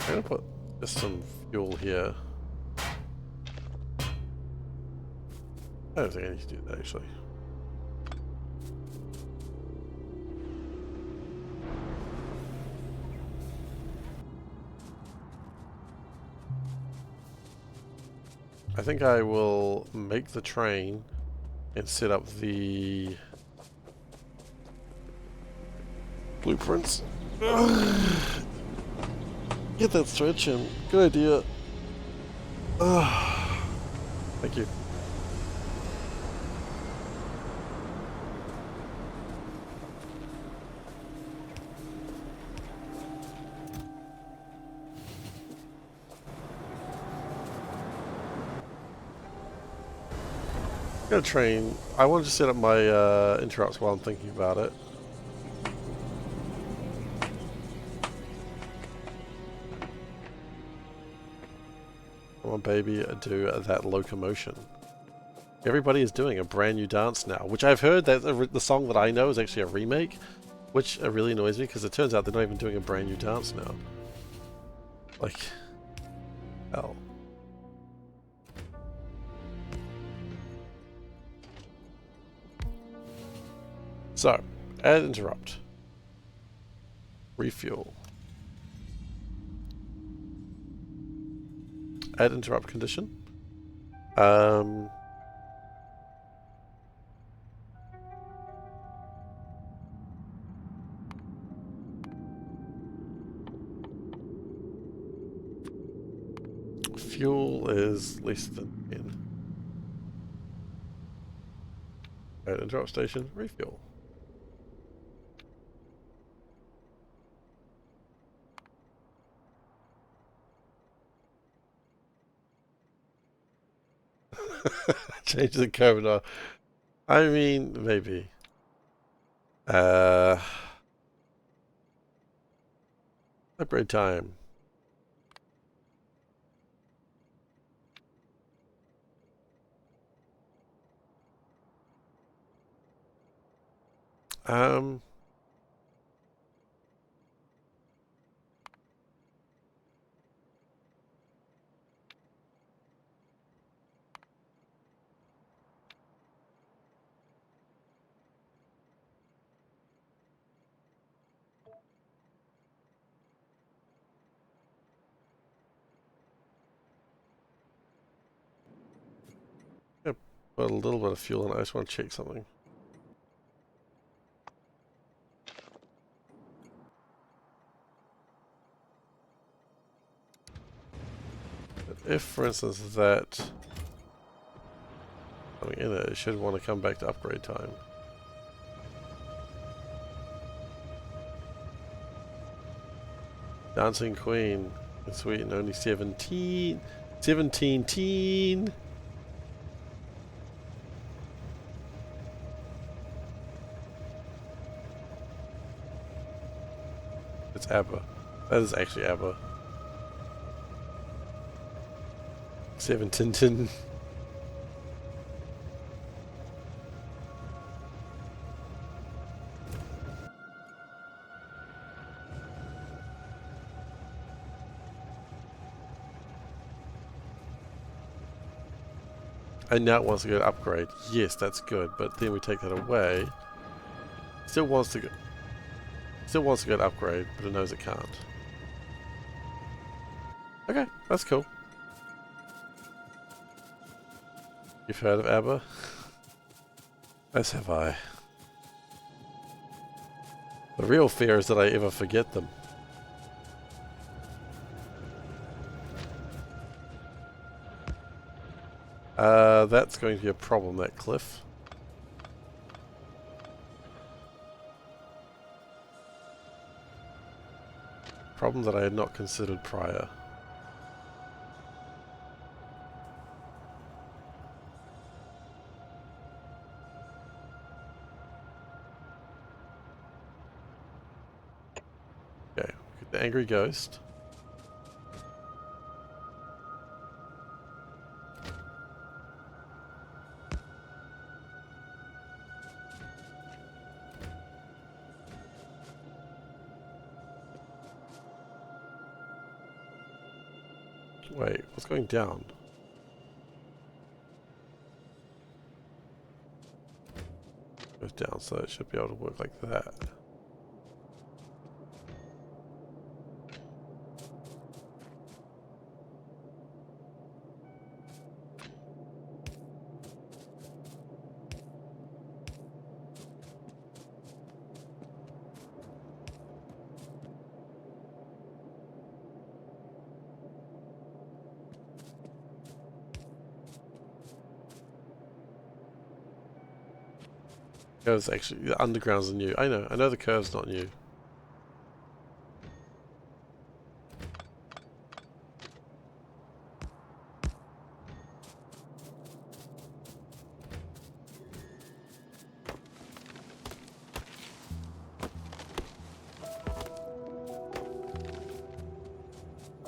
gonna put just some fuel here. I don't think I need to do that actually. I think I will make the train and set up the blueprints. Get that stretch in. Good idea. Thank you. Got a train. I wanted to set up my interrupts while I'm thinking about it. Come on, baby, do that locomotion. Everybody is doing a brand new dance now, which I've heard that the song that I know is actually a remake, which really annoys me because it turns out they're not even doing a brand new dance now. Like, hell. So, add interrupt. Refuel. Add interrupt condition. Fuel is less than 10. Add interrupt station, refuel. Change the code. I mean, maybe. Upgrade time. Yep, put a little bit of fuel in it. I just want to check something. If, for instance, that something in it, it should want to come back to upgrade time. Dancing Queen. It's sweet and only 17. 17 teen. It's ABBA. That is actually ABBA. 17. And now it wants to go to upgrade. Yes, that's good, but then we take that away. Still wants to go to upgrade, but it knows it can't. Okay, that's cool. You've heard of ABBA? As have I. The real fear is that I ever forget them. That's going to be a problem, that cliff. Problem that I had not considered prior. Okay, get the angry ghost. Wait, what's going down? Goes down, so it should be able to work like that. Curves actually, the undergrounds are new. I know the curve's not new.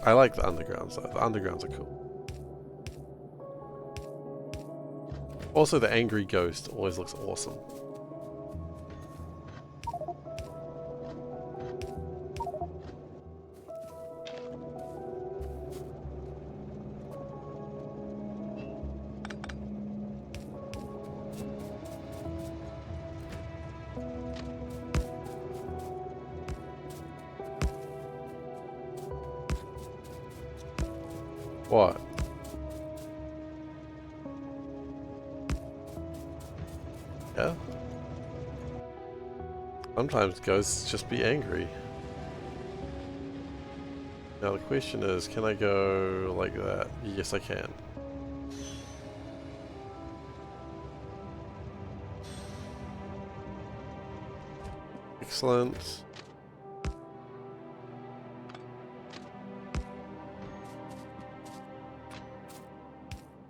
I like the undergrounds though. The undergrounds are cool. Also, the angry ghost always looks awesome. What? Yeah? Sometimes ghosts just be angry. Now the question is, can I go like that? Yes, I can. Excellent.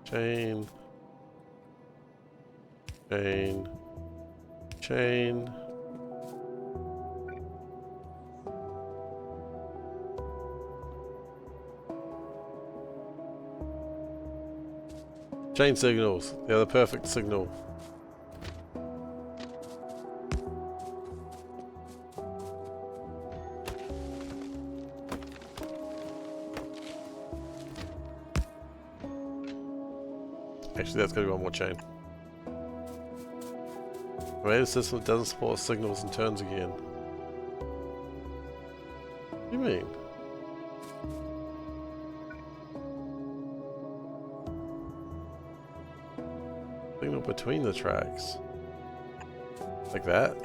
Chain. Chain. Chain. Chain signals. They're the perfect signal. Actually, that's gotta be one more chain. I made a system that doesn't support signals and turns again. What do you mean? Signal between the tracks. Like that?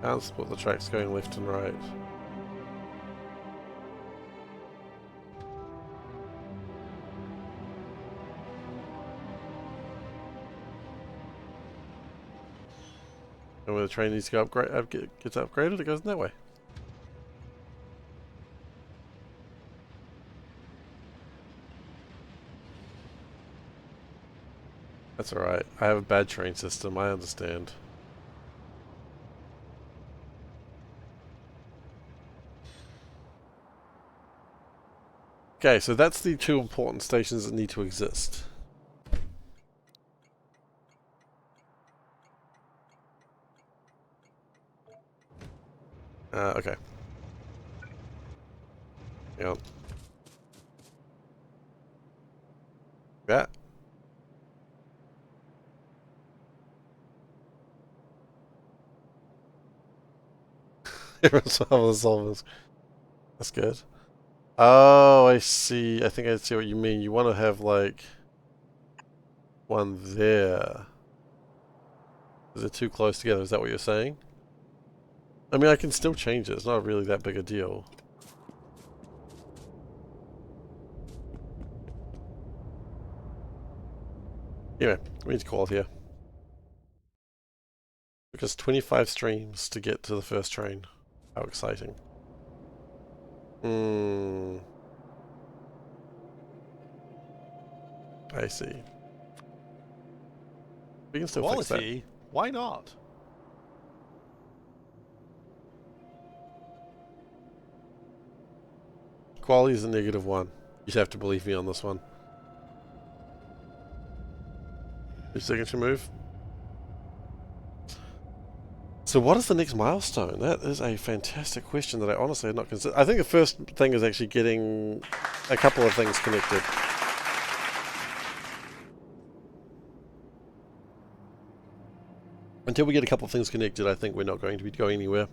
Can't support the tracks going left and right. And when the train needs to go gets upgraded, it goes in that way. That's alright. I have a bad train system, I understand. Okay, so that's the two important stations that need to exist. Okay. Hang on. Yeah. Everyone's solvers. That's good. Oh, I see. I think I see what you mean. You want to have like one there. Is it too close together? Is that what you're saying? I mean, I can still change it. It's not really that big a deal. Anyway, we need to call it here. Took us 25 streams to get to the first train. How exciting. I see. We can still fix that. Quality? Why not? Quality is a -1. You have to believe me on this one. Your signature move? So what is the next milestone? That is a fantastic question that I honestly had not considered. I think the first thing is actually getting a couple of things connected. Until we get a couple of things connected, I think we're not going to be going anywhere.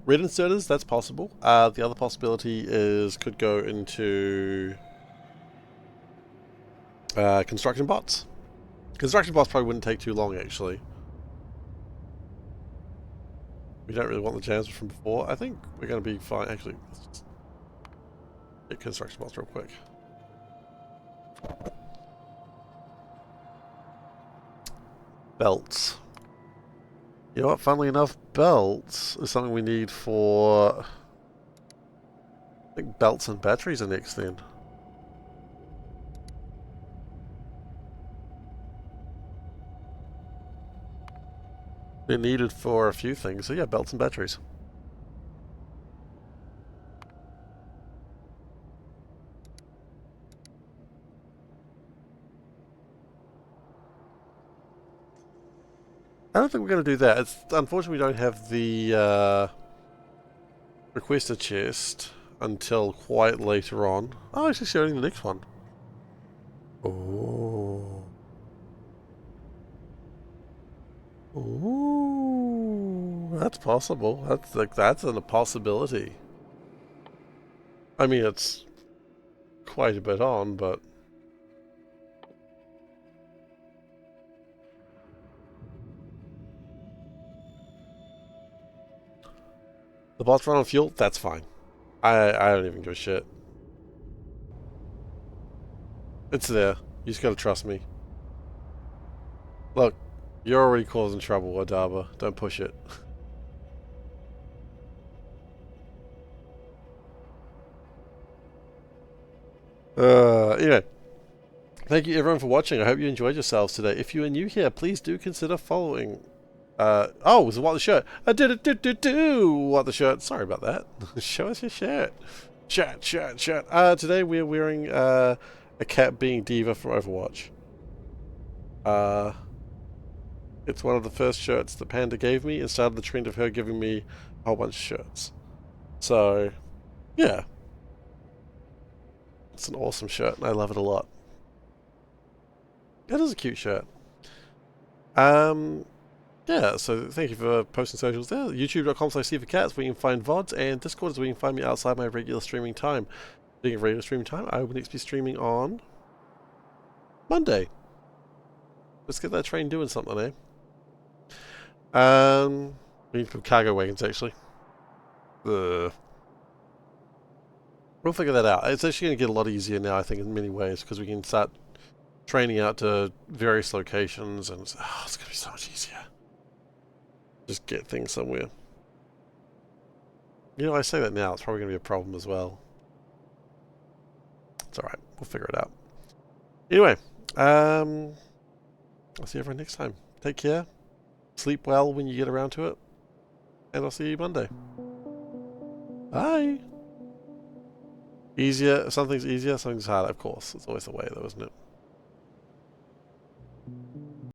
Red inserters, that's possible. The other possibility is could go into construction bots. Construction bots probably wouldn't take too long, actually. We don't really want the jams from before. I think we're going to be fine. Actually, let's just get construction bots real quick. Belts. You know what? Funnily enough, belts is something we need for... I think belts and batteries are next then. They're needed for a few things. So yeah, belts and batteries. think we're going to do that. It's unfortunately we don't have the requested chest until quite later on. Oh, it's just showing the next one. Oh. Ooh, that's possible. That's a possibility. I mean, it's quite a bit on, but the bots run on fuel. That's fine. I don't even give a shit. It's there. You just gotta trust me. Look, you're already causing trouble, Adaba. Don't push it. Anyway. Thank you everyone for watching. I hope you enjoyed yourselves today. If you are new here, please do consider following. Oh, it was What the Shirt. I did it, do What the Shirt. Sorry about that. Show us your shirt. Shirt. Today we're wearing a cat being Diva from Overwatch. It's one of the first shirts the Panda gave me and started the trend of her giving me a whole bunch of shirts. So, yeah. It's an awesome shirt and I love it a lot. It is a cute shirt. Yeah, so thank you for posting socials there. YouTube.com/SeiferKatt is where you can find VODs, and Discord is where you can find me outside my regular streaming time. Speaking of regular streaming time, I will next be streaming on Monday. Let's get that train doing something, eh? We need to put cargo wagons, actually. We'll figure that out. It's actually going to get a lot easier now, I think, in many ways, because we can start training out to various locations, and it's going to be so much easier. Just get things somewhere. You know, I say that now, it's probably going to be a problem as well. It's alright, we'll figure it out. Anyway, I'll see everyone next time. Take care, sleep well when you get around to it, and I'll see you Monday. Bye! Easier, something's easier, something's harder, of course. It's always the way though, isn't it?